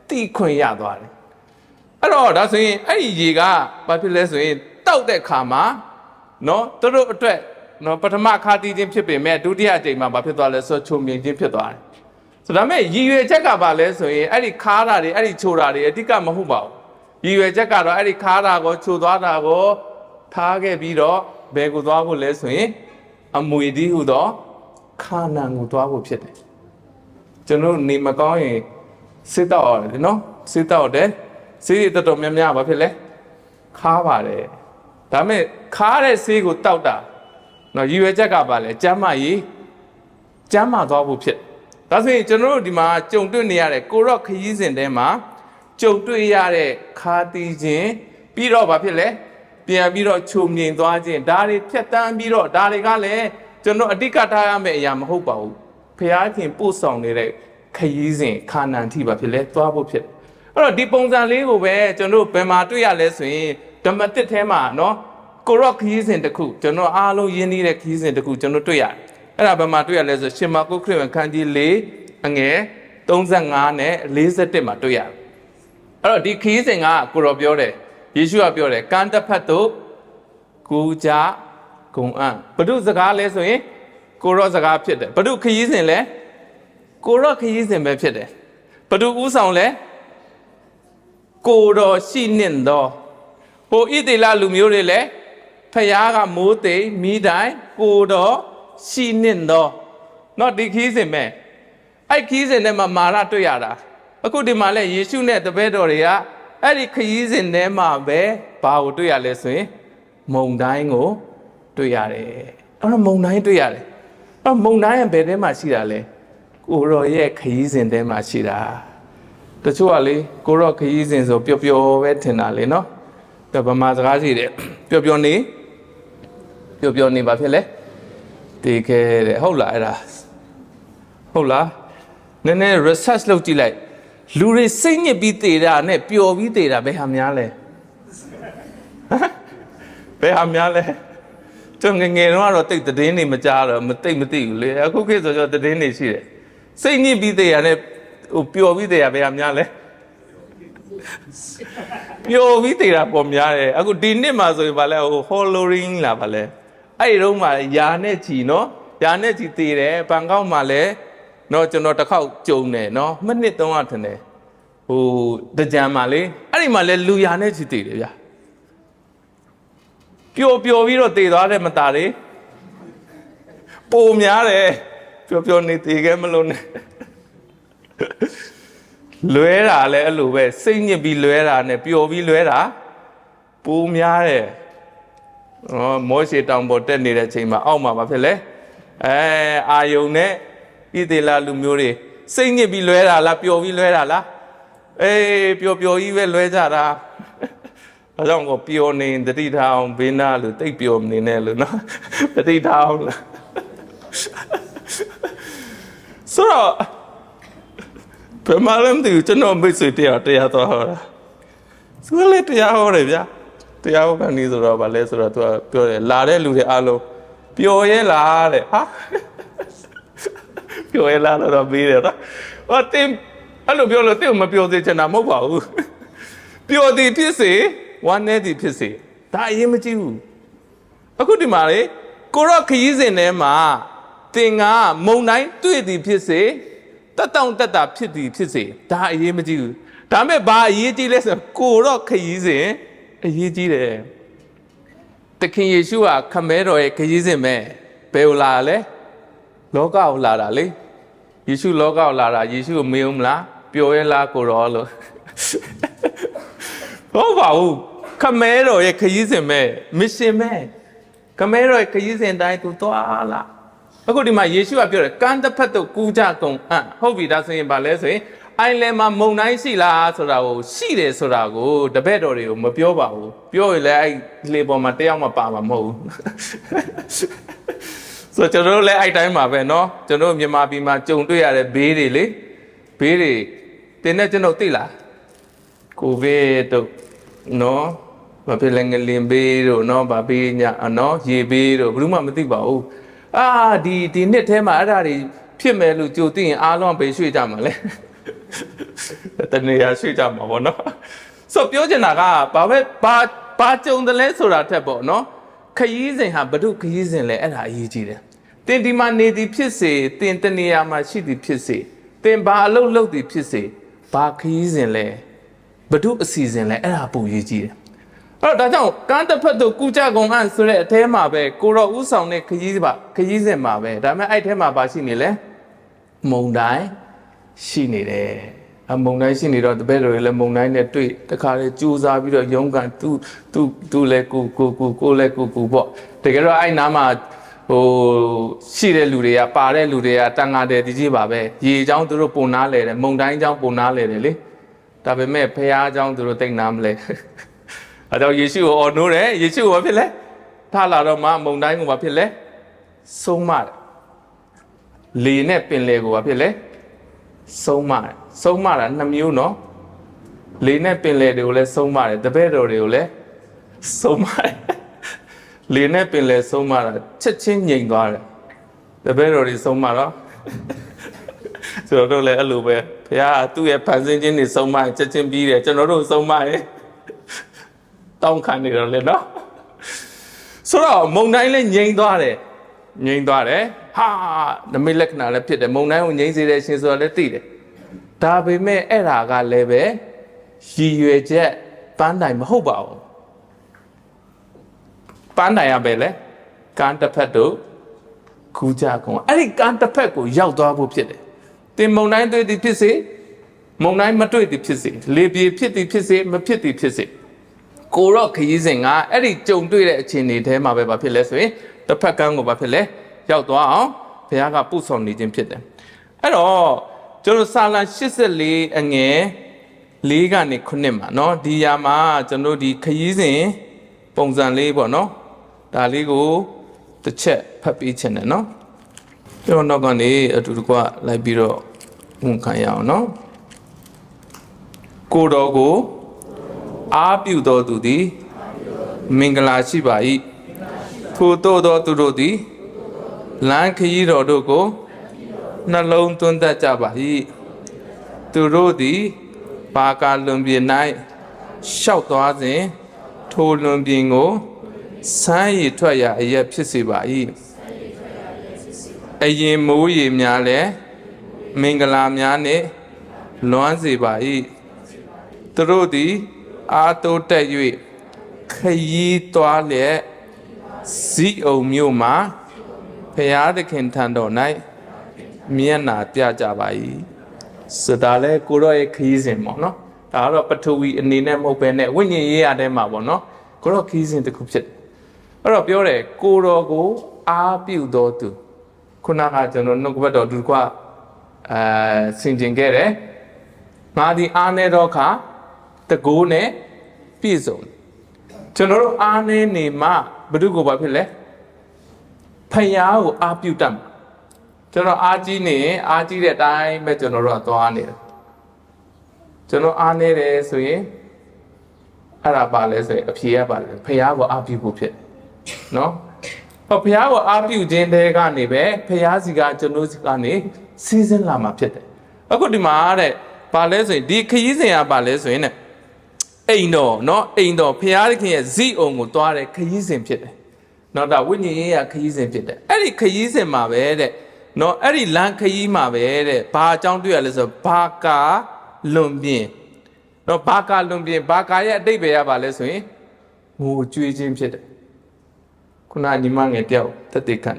တိခွင့်ရသွားတယ်အဲ့တော့ဒါဆိုရင်အဲ့ဒီရေကဘာဖြစ်လဲဆိုရင်တောက်တဲ့ခါမှာနော်သူတို့အတွက်နော်ပထမခါတီးခြင်းဖြစ်ပေမဲ့ဒုတိယအကြိမ်မှာဘာဖြစ်သွားလဲဆိုချုံမြင်ခြင်းဖြစ်သွားတယ်ဆိုဒါမဲ့ရည်ရွယ်ချက်ကဘာလဲဆိုရင်အဲ့ဒီခါတာတွေအဲ့ဒီချိုတာတွေအဓိကမဟုတ်ပါဘူးရည်ရွယ်ချက်ကတော့အဲ့ဒီခါတာကိုချိုသွားတာကိုထားခဲ့ပြီးတော့ဘယ်ကိုသွားဖို့လဲဆိုရင်အမွေဒီဟုသောခါနန်ကိုသွားဖို့ဖြစ်တယ်ကျွန်တော်နေမကောင်းရင်စစ်တော့ရတယ်နော် စေးတောက်တယ်စေးတော်တော်များများဘာဖြစ်လဲခါပါတယ်ဒါမဲ့ခါတဲ့စေးကိုတောက်တာနော်ရည်ရွယ်ချက်ကပါလဲကျမ်းမာရေးကျမ်းမာသွားဖို့ဖြစ်ဒါဆိုရင်ကျွန်တော်တို့ဒီမှာကြုံတွေ့နေရတဲ့ကိုရော့ခရီးစဉ်ထဲမှာကြုံတွေ့ရတဲ့ခါတီးခြင်းပြီးတော့ဘာဖြစ်လဲပြန်ပြီးတော့ခြုံငိမ်သွားခြင်းဒါတွေဖြတ်တန်းပြီးတော့ဒါတွေကလည်းကျွန်တော်အတိတ်ကထားရမယ့်အရာမဟုတ်ပါဘူးဖခင်ပို့ဆောင်နေတဲ့ခရီးစဉ်ခါနန်ထိပါဖြစ်လဲသွားဖို့ဖြစ်အဲ့တော့ဒီပုံစံလေးကိုပဲကျွန်တော်ဘယ်မှာတွေ့ရလဲဆိုရင်ဓမ္မတစ်ထဲမှာနော်ကိုရော့ခရီးစဉ်တစ်ခုကျွန်တော်အားလုံးရင်းနှီးတဲ့ခရီးစဉ်တစ်ခုကျွန်တော်တွေ့ရတယ်အဲ့ဒါဘယ်မှာတွေ့ရလဲဆိုရှင်မာကုခရစ်ဝင်ခန်းကြီး4အငယ်35နဲ့41မှာတွေ့ရတယ်အဲ့တော့ဒီခရီးစဉ်ကကိုရောပြောတယ်ယေရှုကပြောတယ်ကမ်းတစ်ဖက်သို့ကူကြဂုံအံ့ဘုဒ္ဓစကားလဲဆိုရင်ကိုရော့စကားဖြစ်တယ်ဘုဒ္ဓခရီးစဉ်လဲကိုရော့ခရီးစဉ်ပဲဖြစ်တယ်ဘုဒ္ဓဥဆောင်လဲကိုတော်ရှိနှင့်သောဟိုဣသေလလူမျိုးတွေလည်းဖယားကမိုးသိမ်မိတိုင်းကိုတော်ရှိနှင့်သောနော်ဒီခီးစဉ်မဲ့အဲ့ခီးစဉ်ထဲမှာမာရတွေ့ရတာအခုဒီမှာလဲယေရှုနဲ့တပည့်တော်တွေကအဲ့ဒီခီးစဉ်ထဲမှာပဲဘာကိုတွေ့ရလဲဆိုရင်မုန်တိုင်းကိုတွေ့ရတယ်အဲ့တော့မုန်တိုင်းတွေ့ရတယ်အဲ့မုန်တိုင်းကဘယ်ထဲမှာရှိတာလဲကိုတော်ရဲ့ခီးစဉ်ထဲမှာရှိတာတချို့ကလေကိုရော့ခရီးစဉ်ဆိုပျော်ပျော်ပဲထင်တာလေနော်ဒါဗမာစကားရှိတယ်ပျော်ပျော်နေပါဖြစ်လဲတေခဲတဲ့ဟုတ်လားအဲ့ဒါဟုတ်လားနည်းနည်း research လုပ်ကြည့်လိုက်လူတွေစိတ်ညစ်ပြီးတေတာနဲ့ပျော်ပြီးတေတာဘယ်ဟာများလဲဘယ်ဟာများလဲကျွန်ငယ်တော့တိတ်သတင်းတွေမကြားတော့မသိဘူးလေအခုခေတ်ဆိုတော့သတင်းတွေရှိတယ်စိတ်ညစ်ပြီးတေတာနဲ့ဟိုပျော်ပြီးသေးရပဲအများလဲပျော်ပြီးသေးတာပေါ်များတယ်အခုဒီနှစ်မှာဆိုရင်ဗာလဲဟို Halloween လာဗာလဲအဲ့ဒီတော့မှယာနဲ့ချီနော်ယာနဲ့ချီသေးတယ်ဘန်ကောက်မှာလဲနော်ကျွန်တော်တစ်ခေါက်ကြုံတယ်နော်မိနစ်300ထင်တယ်ဟိုတကြံမှာလေအဲ့ဒီမှာလဲလူယာနဲ့ချီသေးတယ်ဗျာပျော်ပြီးတော့သေသွားတဲ့မသားတွေပိုများတယ်ပျော်နေသေးခဲ့မလို့နဲ့လွဲတာလည်းအဲ့လိုပဲစိတ်ညစ်ပြီးလွဲတာနဲ့ပျော်ပြီးလွဲတာပိုများတယ်မောရှေတောင်ပေါ်တက်နေတဲ့အချိန်မှာအောက်မှာဘာဖြစ်လဲအာယုန်နဲ့ဣသေလလူမျိုးတွေစိတ်ညစ်ပြီးလွဲတာလားပျော်ပြီးလွဲတာလားပျော်ကြီးပဲလွဲကြတာအဲကြောင့်ကိုပျော်နေတတိထားအောင်ဘေးနာလို့တိတ်ပျော်နေနဲ့လို့နော်တတိထားအောင်လားဆိုတော့ဘယ်မှာလဲမသိဘူးကျွန်တော်မိတ်ဆွေတရားသွားဟောတာသူကလည်းတရားဟောတယ်ဗျာတရားဟောကနေဆိုတော့ဗာလဲဆိုတော့သူကပြောတယ်လာတဲ့လူတွေအားလုံးပျော်ရဲလားတဲ့ဟာပျော်ရဲလားတော့ပြီးတယ်နော်ဟောတင်အဲ့လိုပြောလို့တင်မပျော်စေချင်တာမဟုတ်ပါဘူးပျော်သည်ဖြစ်စေဝမ်းနည်းသည်ဖြစ်စေဒါအရင်မကြည့်ဘူးအခုဒီမှာလေကိုရော့ခရီးစဉ်ထဲမှာတင်ကမုံတိုင်းတွေ့သည်ဖြစ်စေတက်တောင့်တက်တာဖြစ်သည်ဖြစ်စေဒါအရေးမကြီးဘူးဒါမဲ့ဘာအရေးကြီးလဲဆိုကိုတော့ခရီးစဉ်အရေးကြီးတယ်တခင်ယေရှုဟာခမဲတော်ရဲ့ခရီးစဉ်ပဲဘယ်ကိုလာလဲလောကကိုလာတာလေယေရှုလောကကိုလာတာယေရှုကိုမေးဦးမလားပျော်ရဲလားကိုရောလို့ဟုတ်ပါဘူးခမဲတော်ရဲ့ခရီးစဉ်ပဲမစ်ရှင်ပဲခမဲတော်ရဲ့ခရီးစဉ်တိုင်းသူသွားလာအခုဒီမှာယေရှုကပြောတယ်ကမ်းတစ်ဖက်သို့ကူးကြကုန်ဟုတ်ပြီဒါဆိုရင်ဗာလဲဆိုရင်အိုင်လန်မှာမုန်တိုင်းရှိလားဆိုတာကိုရှိတယ်ဆိုတာကိုတပည့်တော်တွေကိုမပြောပါဘူးပြောရင်လည်းအဲ့လေပေါ်မှာတယောက်မှပါမှာမဟုတ်ဘူးဆိုတော့ကျွန်တော်တို့လည်းအဲ့တိုင်းမှာပဲเนาะကျွန်တော်မြန်မာပြည်မှာကြုံတွေ့ရတဲ့ဘေးတွေလေဘေးတွေတင်းနဲ့ကျွန်တော်သိလားကိုဗစ်တို့เนาะဘာဖြစ်လဲငလင်ဘေးတို့เนาะဗာဘေးညเนาะရေဘေးတို့ဘယ်သူမှမသိပါဘူးဒီနှစ်ထဲမှာအဲ့ဒါတွေဖြစ်မယ်လို့ကြိုသိရင်အားလုံးပဲရွှေ့ကြမှာလေတနေရာရွှေ့ကြမှာပေါ့နော်ဆိုပြောချင်တာကဘာကြုံတယ်လဲဆိုတာထက်ပေါ့နော်ခရီးစဉ်ဟာဘု து ခရီးစဉ်လဲအဲ့ဒါအရေးကြီးတယ်တင်ဒီမှာနေသည်ဖြစ်စေတင်တနေရာမှာရှိသည်ဖြစ်စေတင်ဘာအလုပ်လုပ်သည်ဖြစ်စေဘာခရီးစဉ်လဲဘု து အစီအစဉ်လဲအဲ့ဒါပုံရေးကြီးတယ်အဲ့တော့ဒါကြောင့်ကမ်းတစ်ဖက်သို့ကူကြကုန်အံ့ဆိုတဲ့အထဲမှာပဲကိုရောဥဆောင်တဲ့ခရီးစဉ်မှာပဲဒါပေမဲ့အဲ့ထဲမှာပါရှိနေလဲမုံတိုင်းရှိနေတယ် မုံတိုင်းရှိနေတော့တပည့်တော်တွေလည်းမုံတိုင်းနဲ့တွေ့တခါလေကြိုးစားပြီးတော့ရုန်းကန်သူလည်းကိုလည်းကိုပေါ့တကယ်တော့အဲ့နားမှာဟိုရှိတဲ့လူတွေကပါတဲ့လူတွေကတန်ဃာတယ်ဒီကြီးပါပဲရေเจ้าသူတို့ပုံနာလဲတယ်မုံတိုင်းเจ้าပုံနာလဲတယ်လေဒါပေမဲ့ဖះเจ้าသူတို့တိတ်နာမလဲအဲတော့ယေရှုကိုအော်နိုးတယ်ယေရှုကိုဘာဖြစ်လဲထလာတော့မှမုံတိုင်းကိုဘာဖြစ်လဲဆုံးမတယ်လေနဲ့ပင်လေကိုဘာဖြစ်လဲဆုံးမတာ2မျိုးနော်လေနဲ့ပင်လေတွေကိုလည်းဆုံးမတယ်တပည့်တော်တွေကိုလည်းဆုံးမတယ်လေနဲ့ပင်လေဆုံးမတာချက်ချင်းငြိမ်သွားတယ်တပည့်တော်တွေဆုံးမတော့ဆိုတော့လည်းအဲ့လိုပဲဘုရားသူ့ရဲ့ဖန်ဆင်းခြင်းတွေဆုံးမရင်ချက်ချင်းပြီးတယ်ကျွန်တော်တို့ဆုံးမရင်တောင်းခံနေတော့လေနော်ဆိုတော့မုံတိုင်းလည်းငြိမ်သွားတယ်ဟာနမိတ်လက္ခဏာလည်းဖြစ်တယ်မုံတိုင်းကိုငြိမ်စေတဲ့ရှင်ဆိုတာလည်းသိတယ်ဒါပေမဲ့အဲ့ဒါကလည်းပဲရည်ရွယ်ချက်ပန်းတိုင်မဟုတ်ပါဘူးပန်းတိုင်ရပဲလေကန်းတစ်ဖက်တို့ခူးကြကုန်အဲ့ဒီကန်းတစ်ဖက်ကိုရောက်သွားဖို့ဖြစ်တယ်တင်မုံတိုင်းတွေ့သည်ဖြစ်စေမုံတိုင်းမတွေ့သည်ဖြစ်စေလေပြေဖြစ်သည်ဖြစ်စေမဖြစ်သည်ဖြစ်စေကိုရော့ခရီးစဉ်ကအဲ့ဒီကြုံတွေ့တဲ့အခြေအနေထဲမှာပဲဘာဖြစ်လဲဆိုရင်တစ်ဖက်ကန်းကိုဘာဖြစ်လဲရောက်သွားအောင်ဘုရားကပို့ဆောင်နေခြင်းဖြစ်တယ်အဲ့တော့ကျွန်တော်စာလံ84အငယ်4ကနေ9မှာเนาะဒီຢာမှာကျွန်တော်ဒီခရီးစဉ်ပုံစံလေးပေါ့เนาะဒါလေးကိုတစ်ချက်ဖတ်ပေးချင်တယ်เนาะကျွန်တော်နောက်ကနေအတူတကွလိုက်ပြီးတော့ဝန်ခံရအောင်เนาะကိုတော်ကိုအားပြုတော်သူသည်မင်္ဂလာရှိပါ၏ထို့သောသူတို့သည်လမ်းခရီးတော်တို့ကိုနှလုံးသွင်းတတ်ကြပါ၏သူတို့သည်ဘာကာလွန်ပြင်၌ရှောက်သွားစဉ်ထိုလွန်ပြင်ကိုဆန်းရည်ထွက်ရာအရက်ဖြစ်စေပါ၏အရင်မိုးရေများလည်းမင်္ဂလာများနှင့်လွမ်းစေပါ၏သူတို့သည်အာတိုးတက်၍ခရီးသွားလျက်ဇိအုံမြို့မှာဘုရားသခင်ထံတော်၌မျက်နာပြကြပါ၏စဒါလဲကိုရော့ရဲ့ခရီးစဉ်ပေါ့နော်ဒါကတော့ပထဝီအနေနဲ့မဟုတ်ဘဲနဲ့ဝိညာဉ်ရေးရတဲ့မှာပေါ့နော်ကိုရော့ခရီးစဉ်တစ်ခုဖြစ်တယ်အဲ့တော့ပြောတယ်ကိုရောကိုအားပြုတော်သူခုနကကျွန်တော်နှုတ်ကပတ်တော်သူကဆင်ကျင်ခဲ့တယ်ငါဒီအားနေတော့ခါတကိုးနဲ့ပြည့်စုံကျွန်တော်တို့အားနေနေမှဘု து ကိုဘာဖြစ်လဲဖယားကိုအားပြုတတ်မှာကျွန်တော်အားကြီးနေရင်အားကြီးတဲ့အတိုင်းပဲကျွန်တော်တို့ကသွားနေတယ်ကျွန်တော်အားနေတယ်ဆိုရင်အဲ့ဒါပါလဲဆိုရင်အဖြေရပါလဲဖယားကိုအားပြုဖို့ဖြစ်နော်ဟောဖယားကိုအားပြုခြင်းတဲကနေပဲဖယားစီကကျွန်တော်စီကနေစီးစင်းလာမှာဖြစ်တယ်အခုဒီမှာတဲ့ပါလဲဆိုရင်ဒီခရီးစဉ်ကပါလဲဆိုရင်ねအိမ်တော်နော်အိမ်တော်ဖယားသခင်ရဲ့ဇိအုံကိုတွားတဲ့ခရီးစဉ်ဖြစ်တယ်နော်ဒါဝိညာဉ်ရေးရခရီးစဉ်ဖြစ်တယ်အဲ့ဒီခရီးစဉ်မှာပဲတဲ့နော်အဲ့ဒီလမ်းခရီးမှာပဲတဲ့ဘာအကြောင်းတွေ့ရလဲဆိုဘာကာလွန်ပြင်နော်ဘာကာလွန်ပြင်ဘာကာရဲ့အတိတ်ပဲရပါလဲဆိုရင်ငိုကြွေးခြင်းဖြစ်တယ်ခုနညီမငယ်တယောက်တက်တေခံ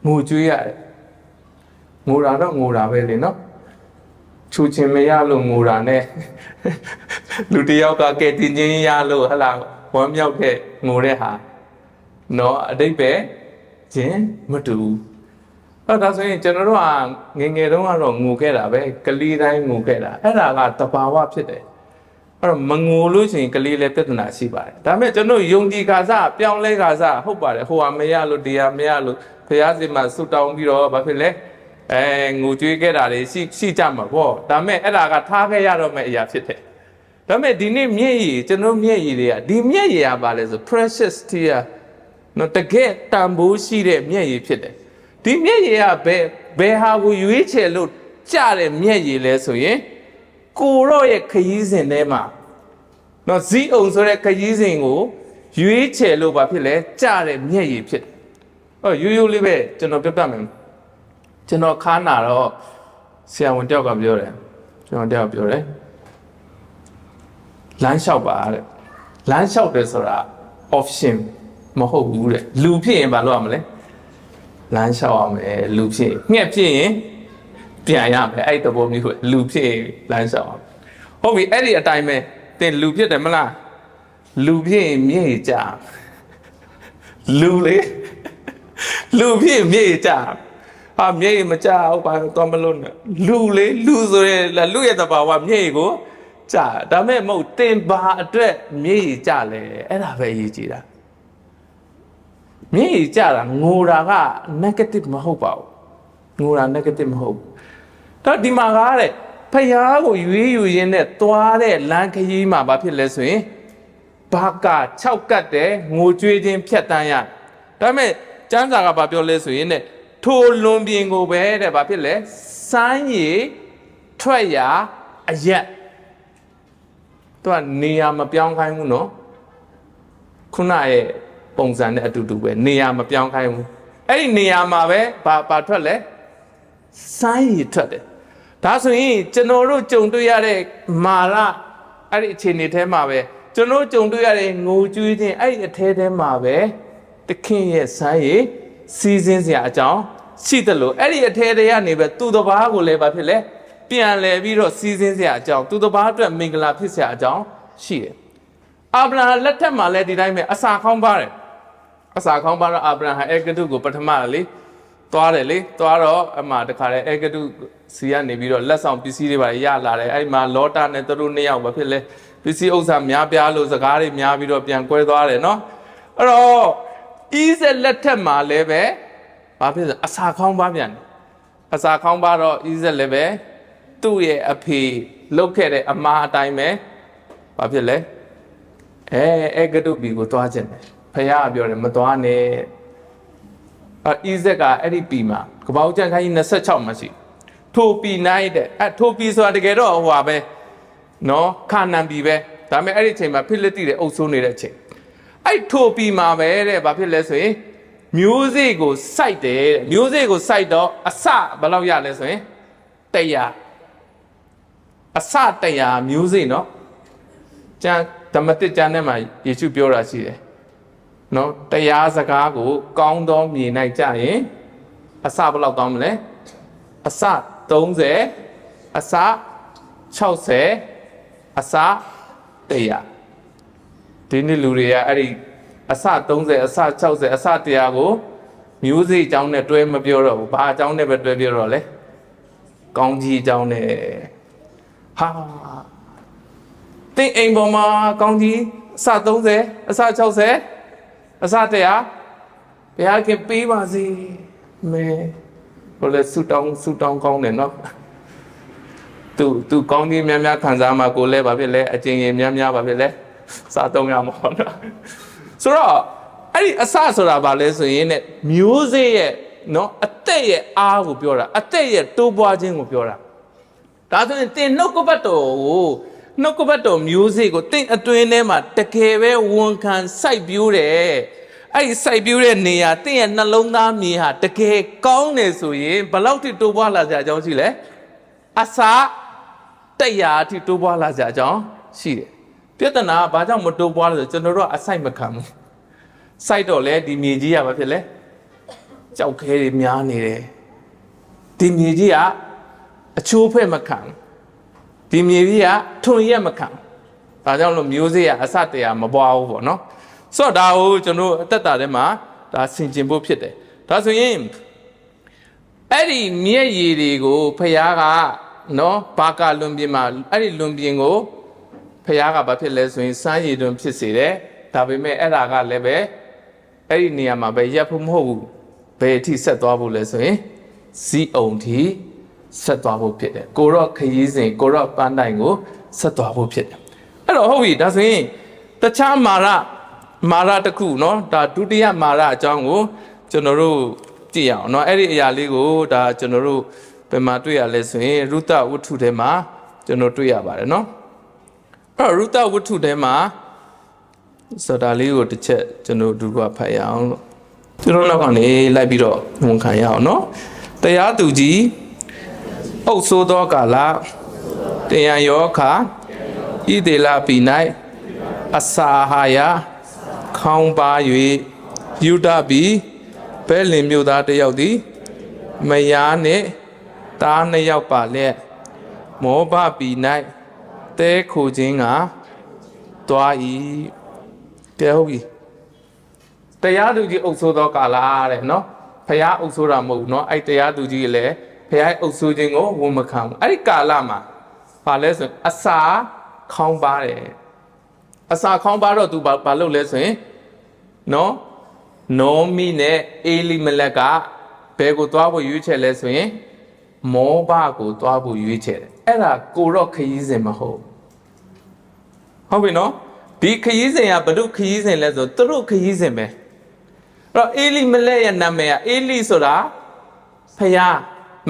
ငိုကြွေးရတယ်ငိုတာတော့ငိုတာပဲလေနော်ချူချင်းမရလို့ငိုတာနဲ့လူတယောက်ကကဲတင်ချင်းရလို့ဟလာဝမ်းမြောက်တဲ့ငိုတဲ့ဟာနော်အတိတ်ပဲချင်းမတူဘူးဒါဆိုရင်ကျွန်တော်တို့ကငယ်ငယ်တုန်းကတော့ငိုခဲ့တာပဲကလေးတိုင်းငိုခဲ့တာအဲ့ဒါကတဘာဝဖြစ်တယ်အဲ့တော့မငိုလို့ရှိရင်ကလေးလည်းပြဿနာရှိပါတယ်ဒါပေမဲ့ကျွန်တော်ယုံကြည်ခါစားပြောင်းလဲခါစားဟုတ်ပါတယ်ဟိုဟာမရလို့တရားမရလို့ဘုရားစီမှာဆုတောင်းပြီးတော့ဘာဖြစ်လဲငိုကြွေးခဲ့တာတွေရှိကြမှာပေါ့ဒါပေမဲ့အဲ့ဒါကထားခဲ့ရတော့မယ့်အရာဖြစ်တယ်ဒါပေမဲ့ဒီနေ့မျက်ရည်ကျွန်တော်မျက်ရည်တွေကဒီမျက်ရည်ကဘာလဲဆို precious tear နော်တကယ်တန်ဖိုးရှိတဲ့မျက်ရည်ဖြစ်တယ်ဒီမျက်ရည်ကဘယ်ဟာကိုရွေးချယ်လို့ကြတဲ့မျက်ရည်လဲဆိုရင်ကိုရော့ရဲ့ခရီးစဉ်ထဲမှာနော်ဇီးအုံဆိုတဲ့ခရီးစဉ်ကိုရွေးချယ်လို့ဘာဖြစ်လဲကြတဲ့မျက်ရည်ဖြစ်တယ်ရိုးရိုးလေးပဲကျွန်တော်ပြပြမယ်ကျွန်တော်ခါနာတော့ဆရာဝန်တယောက်ကပြောတယ်ကျွန်တော်တယောက်ပြောတယ်လမ်းလျှောက်ပါတဲ့လမ်းလျှောက်တယ်ဆိုတာ option မဟုတ်ဘူးတဲ့လူဖြစ်ရင်ဘာလုပ်ရမလဲလမ်းလျှောက်ရမယ်လူဖြစ်ငှက်ဖြစ်ရင် ပြန်ရမယ်အဲ့တဘောမျိုးလူဖြစ်လမ်းဆောင်ဟုတ်ပြီအဲ့ဒီအတိုင်းပဲတင်လူဖြစ်တယ်မလားလူဖြစ်ရင်မြေကြလူလေလူဖြစ်မြေကြဟာမြေမကြဟုတ်ပါတော့မလို့နဲ့လူလေလူဆိုရင်လူရဲ့တဘာဝမြေကိုကြဒါမဲ့မဟုတ်တင်ပါအတွက်မြေကြလဲအဲ့ဒါပဲအရေးကြီးတာမြေကြတာငိုတာက negative မဟုတ်ပါဘူးငိုတာ negative မဟုတ်ဘူးတော့ဒီမှာကားတဲ့ဖယားကိုရွေးယူရင်းနဲ့သွားတဲ့လမ်းခရီးမှာဘာဖြစ်လဲဆိုရင်ဘာက6ကတ်တယ်ငိုကြွေးခြင်းဖြတ်တန်းရဒါပေမဲ့ကျမ်းစာကဘာပြောလဲဆိုရင်တဲ့ထိုလွန်ပြင်ကိုပဲတဲ့ဘာဖြစ်လဲစမ်းရည်ထွက်ရအရက်သူကနေရာမပြောင်းခိုင်းဘူးနော်ခုနရဲ့ပုံစံနဲ့အတူတူပဲနေရာမပြောင်းခိုင်းဘူးအဲ့ဒီနေရာမှာပဲဘာထွက်လဲစမ်းရည်ထွက်တယ်ဒါဆိုရင်ကျွန်တော်တို့ကြုံတွေ့ရတဲ့မာရအဲ့ဒီအခြေအနေထဲမှာပဲကျွန်တော်ကြုံတွေ့ရတဲ့ငိုကြွေးခြင်းအဲ့ဒီအထဲထဲမှာပဲတခင်ရဲ့စမ်းရည်စီးစင်းစရာအကြောင်းရှိတယ်လို့အဲ့ဒီအထဲထဲကနေပဲသူ့တပားကိုလည်းဘာဖြစ်လဲပြန်လဲပြီးတော့စီးစင်းစရာအကြောင်းသူ့တပားအတွက်မင်္ဂလာဖြစ်စရာအကြောင်းရှိတယ်အာဗြဟံလက်ထက်မှာလည်းဒီတိုင်းပဲအစာခေါင်းပါတယ်အစာခေါင်းပါတော့အာဗြဟံအေဂတုကိုပထမလေသွားတယ်လေသွားတော့အမှတခါလေအေဂတုစီကနေပြီးတော့လက်ဆောင်ပစ္စည်းတွေပါရလာတယ်အဲ့မှာလောတာနဲ့သူတို့နှစ်ယောက်ပဲဖြစ်လဲပစ္စည်းဥစ္စာများပြားလို့စကားတွေများပြီးတော့ပြန်ကွဲသွားတယ်နော်အဲ့တော့ဣဇက်လက်ထက်မှာလည်းပဲဘာဖြစ်လဲအစာခေါင်းပါပြန်တယ်အစာခေါင်းပါတော့ဣဇက်လည်းပဲသူ့ရဲ့အဖေလုတ်ခဲ့တဲ့အမားအတိုင်းပဲဘာဖြစ်လဲအေဂတုပြည်ကိုသွားခြင်းတယ်ဖယားပြောတယ်မသွားနဲ့ဣဇက်ကအဲ့ဒီပြည်မှာကပောက်ကျန်ခိုင်း26မှာရှိထိုပြည်နိုင်တဲ့ထိုပြည်ဆိုတာတကယ်တော့ဟိုပါပဲနော်ခါနန်ပြည်ပဲဒါပေမဲ့အဲ့ဒီအချိန်မှာဖိလိတိတဲ့အုပ်စိုးနေတဲ့အချိန်အဲ့ထိုပြည်မှာပဲတဲ့ဘာဖြစ်လဲဆိုရင်မျိုးစေ့ကိုစိုက်တယ်တဲ့မျိုးစေ့ကိုစိုက်တော့အစဘယ်လောက်ရလဲဆိုရင်100အစ100မျိုးစေ့နော်ကျန်ဓမ္မတစ်ကျမ်းထဲမှာယေရှုပြောတာရှိတယ်နော်တရားစကားကိုကောင်းသောမြေ၌ကြရင်အစဘယ်လောက်ကောင်းမလဲအစ30အစ60အစ100ဒီနေ့လူတွေကအဲ့ဒီအစ30အစ60အစ100ကိုမျိုးစေ့အကြောင်းနဲ့တွဲမပြောတော့ဘူးဘာအကြောင်းနဲ့ပဲတွဲပြောတော့လဲကောင်းကြီးအကြောင်းနဲ့ဟာတင်းအိမ်ပေါ်မှာကောင်းကြီးအစ30အစ60အစ100ဘုရားခင်ပေးပါစေမဲဟိုလေဆူတောင်းကောင်းတယ်နော်သူကောင်းကြီးများများခံစားမှာကိုလည်းဘာဖြစ်လဲအကျဉ်းရင်များဘာဖြစ်လဲစားသုံးရမှာပေါ့နော်ဆိုတော့အဲ့ဒီအစဆိုတာဘာလဲဆိုရင်ねမျိုးစေ့ရဲ့နော်အသက်ရဲ့အားကိုပြောတာအသက်ရဲ့တိုးပွားခြင်းကိုပြောတာဒါဆိုရင်တင်နှုတ်ကပတ်တော်ကိုနှုတ်ကပတ်တော်မျိုးစေ့ကိုတင့်အတွင်းထဲမှာတကယ်ပဲဝန်ခံစိုက်ပျိုးတယ်အဲ့ဒီစိုက်ပျိုးတဲ့နေရာတင့်ရဲ့နှလုံးသားမြေဟာတကယ်ကောင်းတယ်ဆိုရင်ဘယ်လောက်ထိတိုးပွားလာစရာအကြောင်းရှိလဲအစာ100အထိတိုးပွားလာစရာအကြောင်းရှိတယ်ပြဿနာကဘာကြောင့်မတိုးပွားလဲဆိုကျွန်တော်တို့ကအစိုက်မခံဘူးစိုက်တော့လေဒီမြေကြီးကဘာဖြစ်လဲကြောက်ခဲတွေများနေတယ်ဒီမြေကြီးကအချိုးဖက်မခံဒီမြေကြီးကထွန်ရက်မခံဒါကြောင့်လို့မျိုးစေ့ကအစ100မပွားဘူးပေါ့နော်ဆိုတော့ဒါကိုကျွန်တော်အသက်တာထဲမှာဒါဆင်ခြင်ဖို့ဖြစ်တယ်ဒါဆိုရင်အဲ့ဒီမြက်ရည်တွေကိုဖယားကနော်ဘာကလွန်ပြင်မှာအဲ့ဒီလွန်ပြင်ကိုဖယားကဘာဖြစ်လဲဆိုရင်စမ်းရည်တွင်ဖြစ်စေတယ်ဒါပေမဲ့အဲ့ဒါကလည်းပဲအဲ့ဒီနေရာမှာပဲရပ်ဖို့မဟုတ်ဘူးဘယ်အထိဆက်သွားဖို့လဲဆိုရင်စီးအောင်ထိဆက်သွားဖို့ဖြစ်တယ်ကိုရော့ခရီးစဉ်ကိုရော့ပန်းတိုင်ကိုဆက်သွားဖို့ဖြစ်တယ်အဲ့တော့ဟုတ်ပြီဒါဆိုရင်တခြားမာရတစ်ခုเนาะဒါဒုတိယမာရအကြောင်းကိုကျွန်တော်တို့ကြည့်ရအောင်เนาะအဲ့ဒီအရာလေးကိုဒါကျွန်တော်တို့ဘယ်မှာတွေ့ရလဲဆိုရင်ရုသဝတ္ထုထဲမှာကျွန်တော်တွေ့ရပါတယ်เนาะအဲ့ရုသဝတ္ထုထဲမှာဆိုတာလေးကိုတစ်ချက်ကျွန်တော်တို့ကဖတ်ရအောင်လို့ကျွန်တော်နောက်ကနေလိုက်ပြီးတော့ဝန်ခံရအောင်เนาะတရားသူကြီးအုပ်ဆိုးသောကာလတရားယောခာဣသေလပိ၌အစာဟာယခေါင်းပါ၍ယူဒပီဘဲလင်မြို့သားတယောက်သည်မယားနှင့် တားနှစ်ယောက်ပါလက်မောဘပီ၌တဲခိုခြင်းကသွား၏ကဲဟုတ်ပြီတရားသူကြီးအုပ်ဆိုးသောကာလတဲ့နော်ဖះအုပ်ဆိုးတာမဟုတ်ဘူးနော်အဲ့တရားသူကြီးလည်းဖះအုပ်ဆိုးခြင်းကိုဝန်မခံဘူးအဲ့ဒီကာလမှာဘာလဲဆိုရင်အစာခေါင်းပါတယ်အစာခေါင်းပါတော့သူဘာလုပ်လဲဆိုရင်နော်နောမီနဲ့အေလီမလက်ကဘယ်ကိုသွားဖို့ရွေးချယ်လဲဆိုရင်မောဘကိုသွားဖို့ရွေးချယ်တယ်အဲ့ဒါကိုတော့ခရီးစဉ်မဟုတ်ပြီနော်ဒီခရီးစဉ်ကဘု து ခရီးစဉ်လဲဆိုသူတို့ခရီးစဉ်ပဲအဲ့တော့အေလီမလက်ရဲ့နာမည်ကအေလီဆိုတာဖျား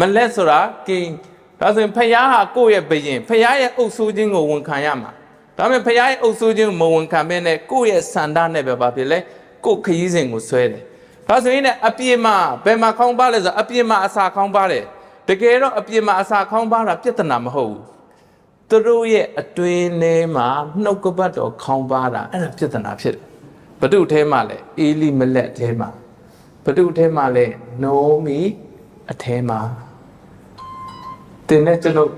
မလက်ဆိုတာကင်းဒါဆိုရင်ဖျားဟာကိုယ့်ရဲ့ဘယင်ဖျားရဲ့အုပ်ဆိုးခြင်းကိုဝန်ခံရမှာဒါပေမဲ့ဖျားရဲ့အုပ်ဆိုးခြင်းကိုမဝန်ခံဘဲနဲ့ကိုယ့်ရဲ့စန္ဒနဲ့ပဲပါဖြစ်လဲကိုယ်ခရီးစဉ်ကိုဆွဲတယ်ဒါဆိုရင်လည်းအပြည့်မှာဘယ်မှာခေါင်းပါလဲဆိုအပြည့်မှာအစာခေါင်းပါတယ်တကယ်တော့အပြည့်မှာအစာခေါင်းပါတာပြဿနာမဟုတ်ဘူးသူတို့ရဲ့အတွင်းထဲမှာနှုတ်ကပတ်တော်ခေါင်းပါတာအဲ့ဒါပြဿနာဖြစ်တယ်ဘု து ထဲမှာလဲအေလီမလက်ထဲမှာဘု து ထဲမှာလဲနိုမီအထဲမှာတင်တဲ့ကျွန်တော်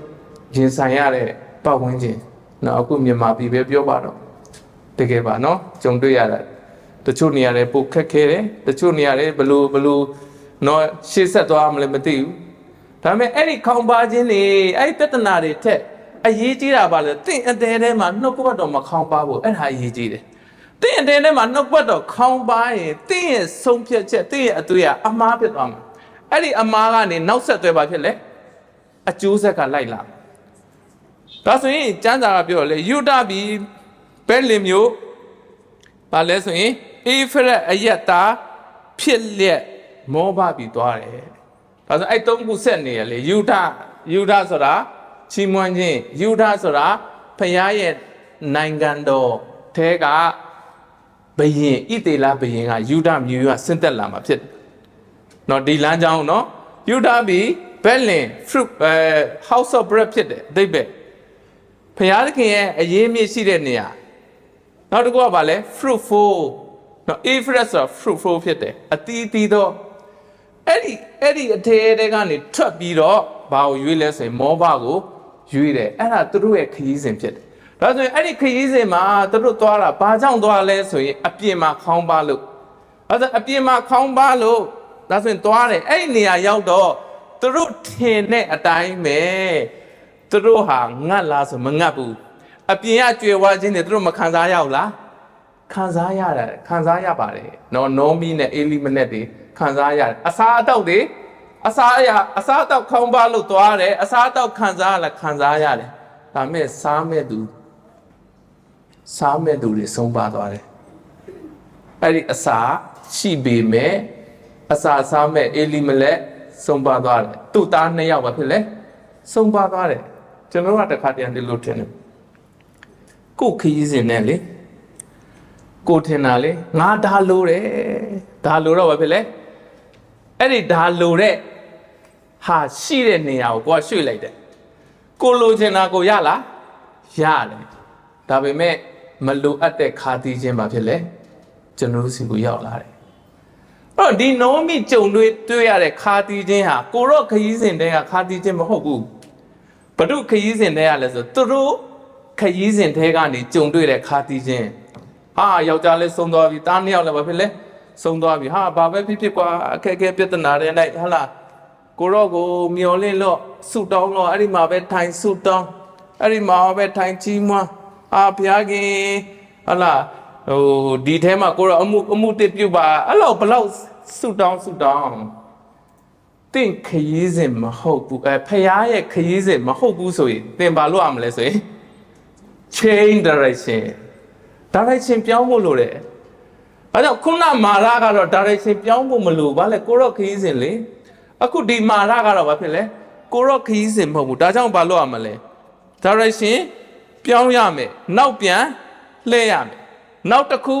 ရင်ဆိုင်ရတဲ့ပတ်ဝန်းကျင်နော်အခုမြန်မာပြည်ပဲပြောပါတော့တကယ်ပါနော်ကြုံတွေ့ရတာတချို့နေရာတွေပိုခက်ခဲတယ်တချို့နေရာတွေဘလို့နော်ရှေ့ဆက်သွားမလဲမသိဘူးဒါပေမဲ့အဲ့ဒီခေါင်းပါခြင်းတွေအဲ့ဒီပြဿနာတွေထက်အရေးကြီးတာပါလေတင့်အတဲထဲမှာနှုတ်ကပတ်တော်မခေါင်းပါဘူးအဲ့ဒါအရေးကြီးတယ်တင့်အတဲထဲမှာနှုတ်ကပတ်တော်ခေါင်းပါရင်တင့်ရဲ့ဆုံးဖြတ်ချက်တင့်ရဲ့အသွေးကအမားဖြစ်သွားမှာအဲ့ဒီအမားကနေနောက်ဆက်တွဲပါဖြစ်လေအကျိုးဆက်ကလိုက်လာဒါဆိုရင်ကျမ်းစာကပြောလေယူဒပြည်ဘဲလင်မျိုးဘာလဲဆိုရင်အေဖရက်အယက်သားဖြစ်လျက်မောဘပြည်သွားတယ်ဒါဆိုအဲ့သုံးခုဆက်နေရလေယူဒဆိုတာချီးမွမ်းခြင်းယူဒဆိုတာဖခင်ရဲ့နိုင်ငံတော်ထဲကဘယင်ဣသေလဘယင်ကယူဒမျိုးကဆင်းသက်လာမှာဖြစ်တယ်နော်ဒီလမ်းကြောင်းနော်ယူဒပြည်ဘဲလင် fruit house of bread ဖြစ်တယ်အတိတ်ပဲဖခင်သခင်ရဲ့အရေးမြစ်ရှိတဲ့နေရာနောက်တစ်ခုကဘာလဲ fruitful နော် Ephraim ဆိုတာ fruitful ဖြစ်တယ်အတီးတီးတော့အဲ့ဒီအထဲတဲကနေထွက်ပြီးတော့ဘာကိုရွေးလဲဆိုရင်မောဘကိုရွေးတယ်အဲ့ဒါသူတို့ရဲ့ခရီးစဉ်ဖြစ်တယ်ဒါဆိုရင်အဲ့ဒီခရီးစဉ်မှာသူတို့သွားတာဘာကြောင့်သွားလဲဆိုရင်အပြင်မှာခေါင်းပါလို့ဒါဆိုအပြင်မှာခေါင်းပါလို့ဒါဆိုရင်သွားတယ်အဲ့ဒီနေရာရောက်တော့သူတို့ထင်တဲ့အတိုင်းပဲသူတို့ဟာငတ်လားဆိုမငတ်ဘူးအပြင်ကကြွယ်ဝခြင်းတွေသူတို့မခံစားရဘူးလားခံစားရတယ်ခံစားရပါတယ်နော်နောမီနဲ့အေလီမနက်တွေခံစားရတယ်အစားအသောက်တွေအစားအသောက်ခေါင်းပါလို့သွားတယ်အစားအသောက်ခံစားရလားခံစားရတယ်ဒါမဲ့စားမဲ့သူတွေဆုံးပါသွားတယ်အဲ့ဒီအစာရှိပေမဲ့အစာစားမဲ့အေလီမလက်ဆုံးပါသွားတယ်သူ့သား2ယောက်ပါဖြစ်လေဆုံးပါသွားတယ်ကျွန်တော်ကတခါတည်းဒီလိုထင်တယ်ကိုခရီးစဉ်နဲ့လေကိုထင်တာလေငါဒါလိုတယ်ဒါလိုတော့ဘာဖြစ်လဲအဲ့ဒီဒါလိုတဲ့ဟာရှိတဲ့နေရာကိုကိုကရွှေ့လိုက်တယ်ကိုလိုချင်တာကိုရလားရတယ်ဒါပေမဲ့မလိုအပ်တဲ့ခါတီးခြင်းဘာဖြစ်လဲကျွန်တော်တို့စီကိုရောက်လာတယ်အဲ့တော့ဒီနောမီကြုံတွေ့ရတဲ့ခါတီးခြင်းဟာကိုတော့ခရီးစဉ်တဲကခါတီးခြင်းမဟုတ်ဘူးဘု து ခရီးစဉ်တဲကလည်းဆိုသူတို့ခရီးစဉ်တဲကနေကြုံတွေ့တဲ့ခါတီးခြင်းဟာယောက်ျားလေးဆုံးသွားပြီတား2ယောက်လည်းဘာဖြစ်လဲဆုံးသွားပြီဟာဘာပဲဖြစ်ကွာအခက်အခဲပြဿနာတွေနဲ့ဟလာကိုတော့ကိုမျောလင့်လို့ဆုတောင်းလို့အဲ့ဒီမှာပဲထိုင်ဆုတောင်းအဲ့ဒီမှာပဲထိုင်ကြီးမွားဘုရားခင်ဟလာဒီထဲမှာကိုတော့အမှုတစ်ပြုတ်ပါအဲ့လောက်ဘလောက်ဆုတောင်းတင့်ခရီးစဉ်မဟုတ်ဘူးဖခင်ရဲ့ခရီးစဉ်မဟုတ်ဘူးဆိုရင်တင်ပါလို့ရမလဲဆိုရင် change direction ပြောင်းဖို့လိုတယ်အဲကြောင့်ခုနမာရကတော့ direction ပြောင်းဖို့မလိုဘာလဲကိုတော့ခရီးစဉ်လေအခုဒီမာရကတော့ဘာဖြစ်လဲကိုတော့ခရီးစဉ်မဟုတ်ဘူးဒါကြောင့်ဘာလို့ရမလဲ direction ပြောင်းရမယ်နောက်ပြန်လှည့်ရမယ်နောက်တစ်ခု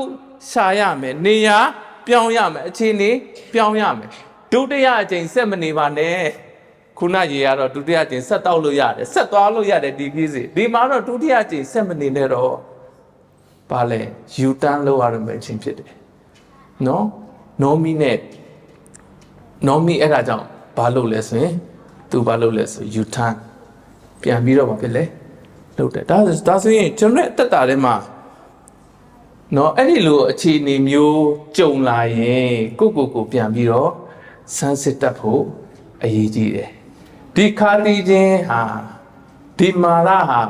ရှာရမယ်နေရာပြောင်းရမယ်အခြေအနေပြောင်းရမယ်ဒုတိယအကြိမ်ဆက်မနေပါနဲ့ခုနရေကတော့ဒုတိယအကြိမ်ဆက်တောက်လို့ရတယ်ဆက်သွားလို့ရတယ်ဒီခရီးစဉ်ဒီမှာတော့ဒုတိယအကြိမ်ဆက်မနေနဲ့တော့ဘာလဲယူတန်းလောက်ရမယ့်အချိန်ဖြစ်တယ်နော်နောမီအဲ့ဒါကြောင့်ဘာလို့လဲဆိုရင် သူဘာလုပ်လဲဆို U turn ပြန်ပြီးတော့ဘာဖြစ်လဲလုပ်တယ်ဒါဆိုရင်ကျွန်တော်အသက်တာထဲမှာနော်အဲ့ဒီလိုအခြေအနေမျိုးကြုံလာရင်ကိုပြန်ပြီးတော့စမ်းစစ်တတ်ဖို့အရေးကြီးတယ်ဒီခါတီးခြင်းဟာဒီမာရဟာ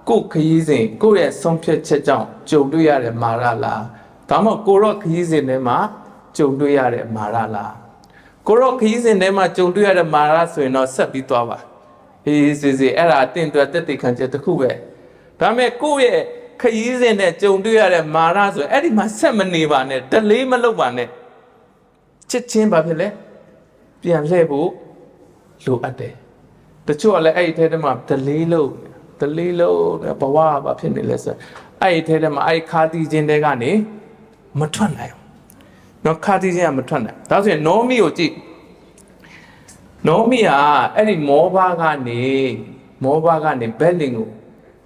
ကိုခရီးစဉ်ကိုရဲ့ဆုံးဖြတ်ချက်ကြောင့်ကြုံတွေ့ရတဲ့မာရလားဒါမှမဟုတ်ကိုရောခရီးစဉ်ထဲမှာကြုံတွေ့ရတဲ့မာရလားကိုရောခရီးစဉ်ထဲမှာကြုံတွေ့ရတဲ့မာရဆိုရင်တော့ဆက်ပြီးသွားပါအေးစီအဲ့ဒါအတင့်အတွက်တက်တိခံချက်တစ်ခုပဲဒါပေမဲ့ကိုရဲ့ခရီးစဉ်နဲ့ကြုံတွေ့ရတဲ့မာရဆိုအဲ့ဒီမှာဆက်မနေပါနဲ့ဒလေးမလုပ်ပါနဲ့ချစ်ချင်းဘာဖြစ်လဲပြန်လှည့်ဖို့လိုအပ်တယ်တချို့ကလည်းအဲ့ဒီထဲမှာဒလေးလို့ဘဝဘာဖြစ်နေလဲဆိုအဲ့ဒီထဲမှာအဲ့ခါတီးခြင်းတွေကနေမထွက်နိုင်ဘူးနော်ခါတီးခြင်းကမထွက်နိုင်ဒါဆိုရင်နောမီကိုကြည့်နောမီကအဲ့ဒီမောဘကနေဘက်လင်ကို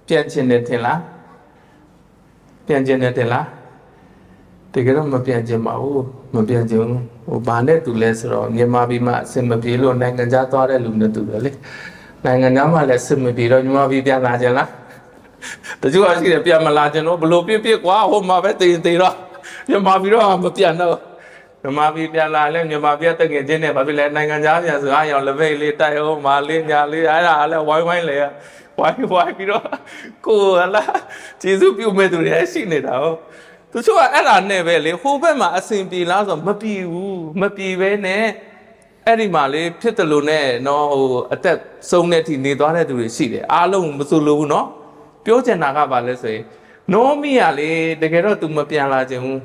ပြန်ချင်တယ်ထင်လားပြန်ချင်တယ်ထင်လားတကယ်တော့မပြန်ချင်ပါဘူးမပြန်ချင်ဘူးဟိုဘာနဲ့တူလဲဆိုတော့မြန်မာပြည်မှာအစင်မပြေလို့နိုင်ငံခြားသွားတဲ့လူနဲ့တူတယ်လေနိုင်ငံခြားမှာလည်းစစ်မပြေတော့မြန်မာပြည်ပြန်လာခြင်းလားတချို့ကရှိတယ်ပြန်မလာခြင်းတော့ဘလို့ပြစ်ကွာဟိုမှာပဲတည်တော့မြန်မာပြည်တော့မပြန်တော့မြန်မာပြည်ပြန်လာလဲမြန်မာပြည်တက်ငယ်ချင်းနဲ့ဘာဖြစ်လဲနိုင်ငံခြားပြန်ဆိုအားရောင်လက်ဖိတ်လေးတိုက်အောင်မာလေးညာလေးအဲ့ဒါလည်းဝိုင်းလေဝိုင်းပြီးတော့ကိုဟလာကျေးဇူးပြုမဲ့သူတွေရှိနေတာဟုတ်သူချို့ကအဲ့ဒါနဲ့ပဲလေဟိုဘက်မှာအစဉ်ပြေလားဆိုမပြေဘူးမပြေပဲနဲ့အဲ့ဒီမှာလေဖြစ်တယ်လို့နဲ့နော်ဟိုအသက်ဆုံးတဲ့အထိနေသွားတဲ့သူတွေရှိတယ်အားလုံးမဆိုလို့ဘူးနော်ပြောချင်တာကဘာလဲဆိုရင်နောမီကလေတကယ်တော့ तू မပြန်လာခြင်းဘူး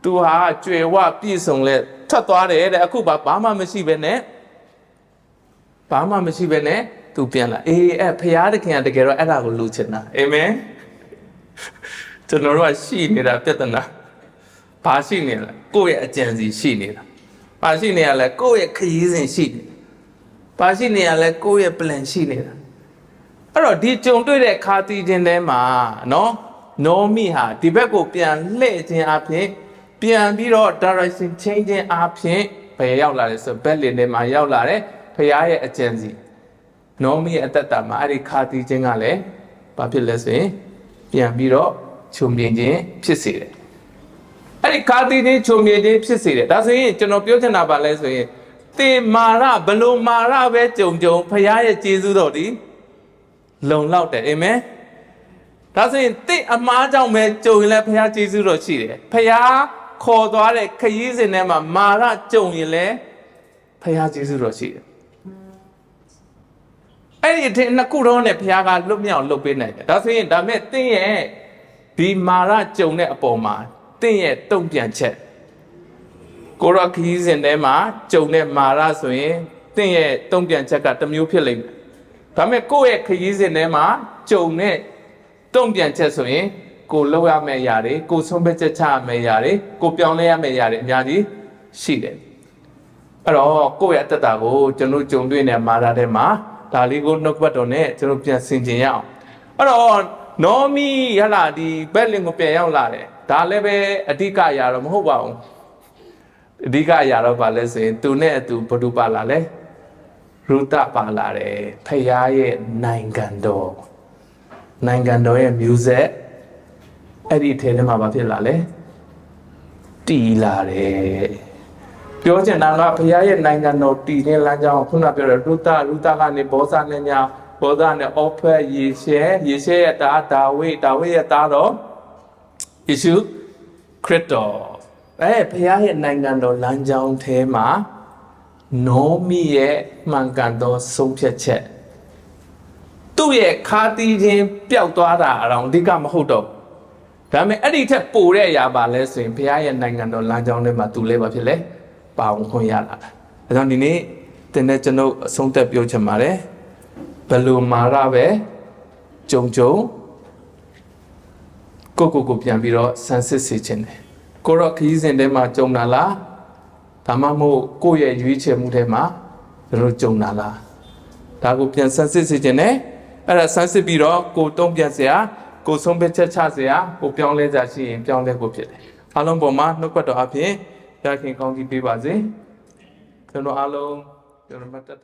तू ဟာကြွယ်ဝပြည့်စုံလဲထွက်သွားတယ်တဲ့အခုဘာမှမရှိပဲနဲ့ तू ပြန်လာအေးအဲ့ဖရာသခင်ကတကယ်တော့အဲ့ဒါကိုလူချင်တာအာမင်ကျွန်တော်တို့ကရှိနေတာပြဿနာဘာရှိနေလဲကိုယ့်ရဲ့အကြံစီရှိနေတာဘာရှိနေရလဲကိုယ့်ရဲ့ခရီးစဉ်ရှိနေဘာရှိနေရလဲကိုယ့်ရဲ့ plan ရှိနေတာအဲ့တော့ဒီကြုံတွေ့တဲ့ခါတီးခြင်းထဲမှာနော်နောမီဟာဒီဘက်ကိုပြန်လှည့်ခြင်းအပြင်ပြန်ပြီးတော့ direction change ခြင်းအပြင်ဘယ်ရောက်လာလဲဆိုဘက်လင်ထဲမှာရောက်လာတယ်ဖခင်ရဲ့အကြံစီနောမီရဲ့အသက်တာမှာအဲ့ဒီခါတီးခြင်းကလည်းဘာဖြစ်လဲဆိုရင်ပြန်ပြီးတော့ချုံမြင်ခြင်းဖြစ်စေတယ်အဲ့ဒီခါတီးခြင်းချုံမြင်ခြင်းဖြစ်စေတယ်ဒါဆိုရင်ကျွန်တော်ပြောချင်တာပါလဲဆိုရင်တေမာရဘလို့မာရပဲကြုံဖခင်ရဲ့ကျေးဇူးတော်ဒီလုံလောက်တယ်အာမင်ဒါဆိုရင်တိအမားကြောင့်ပဲကြုံရင်လည်းဖခင်ကျေးဇူးတော်ရှိတယ်ဖခင်ခေါ်သွားတဲ့ခရီးစဉ်ထဲမှာမာရကြုံရင်လည်းဖခင်ကျေးဇူးတော်ရှိတယ်အဲ့ဒီအနှစ်ခုတော့နဲ့ဖခင်ကလွတ်မြောက်လုပ်ပေးနိုင်တယ်ဒါဆိုရင်ဒါမဲ့တင်းရဲ့ဒီမာရကြုံတဲ့အပေါ်မှာတင်းရဲ့တုံ့ပြန်ချက်ကိုရခရီးစဉ်ထဲမှာကြုံတဲ့မာရဆိုရင်တင်းရဲ့တုံ့ပြန်ချက်ကတစ်မျိုးဖြစ်လိမ့်မယ်ဒါမဲ့ကိုယ့်ရဲ့ခရီးစဉ်ထဲမှာကြုံတဲ့တုံ့ပြန်ချက်ဆိုရင်ကိုလောက်ရမယ့်အရာတွေကိုဆုံးဖြတ်ချက်ချရမယ့်အရာတွေကိုပြောင်းလဲရမယ့်အရာတွေအများကြီးရှိတယ်အဲ့တော့ကိုယ့်ရဲ့အတ္တတာကိုကျွန်တော်ကြုံတွေ့နေမာရတဲ့မှာဒါလေးကိုနှုတ်ပတ်တော်နဲ့ကျွန်တော်ပြန်ဆင်ခြင်ရအောင်အဲ့တော့နောမီဟလာဒီဘက်လင်ကိုပြန်ရောက်လာတယ်ဒါလည်းပဲအဓိကအရာတော့မဟုတ်ပါဘူးအဓိကအရာတော့ဘာလဲဆိုရင်သူနဲ့အတူဘဒုပါလာလဲရုတပါလာတယ်ဖခင်ရဲ့နိုင်ငံတော်ရဲ့မျိုးဆက်အဲ့ဒီထဲထဲမှာဘာဖြစ်လာလဲတီလာတယ်ပြောချင်တာကဖခင်ရဲ့နိုင်ငံတော်တည်တဲ့လမ်းကြောင်းခုနပြောတဲ့ရုတကနေဘောဇနဲ့ညာဘောဇနဲ့အော်ဖက်ယေရှဲရဲ့သားဒါဝိရဲ့သားတော်ယေရှုခရစ်တော်ဖခင်ရဲ့နိုင်ငံတော်လမ်းကြောင်းထဲမှာနောမီရဲ့မှန်ကန်သောဆုံးဖြတ်ချက်သူ့ရဲ့ခါတီးခြင်းပျောက်သွားတာအရောင်အဓိကမဟုတ်တော့ဒါပေမဲ့အဲ့ဒီထက်ပိုတဲ့အရာပါလဲဆိုရင်ဘုရားရဲ့နိုင်ငံတော်လမ်းကြောင်းထဲမှာသူလည်းဘာဖြစ်လဲပါဝင်ခွင့်ရလာတာဒါကြောင့်ဒီနေ့တင်တဲ့ကျွန်ုပ်အဆုံးသက်ပြောချင်ပါတယ်ဘယ်လိုမာရပဲကြုံကိုပြန်ပြီးတော့ဆန်းစစ်စေခြင်းတယ်ကိုရောခရီးစဉ်ထဲမှာကြုံတာလားဒါမှမဟုတ်ကိုယ့်ရဲ့ရွေးချယ်မှုထဲမှာတို့ကြုံတာလားဒါကိုပြန်ဆန်းစစ်စေခြင်းနဲ့အဲ့ဒါဆန်းစစ်ပြီးတော့ကိုတုံးပြန်စရာကိုဆုံးဖြတ်ချက်ချစရာကိုပြောင်းလဲကြရှိရင်ပြောင်းလဲဖို့ဖြစ်တယ်အားလုံးပေါ်မှာနှုတ်ကပတ်တော်အပြင်ရခင်ကောင်းကြီးပေးပါစေကျွန်တော်အားလုံးကျွန်တော်မတ်တတ်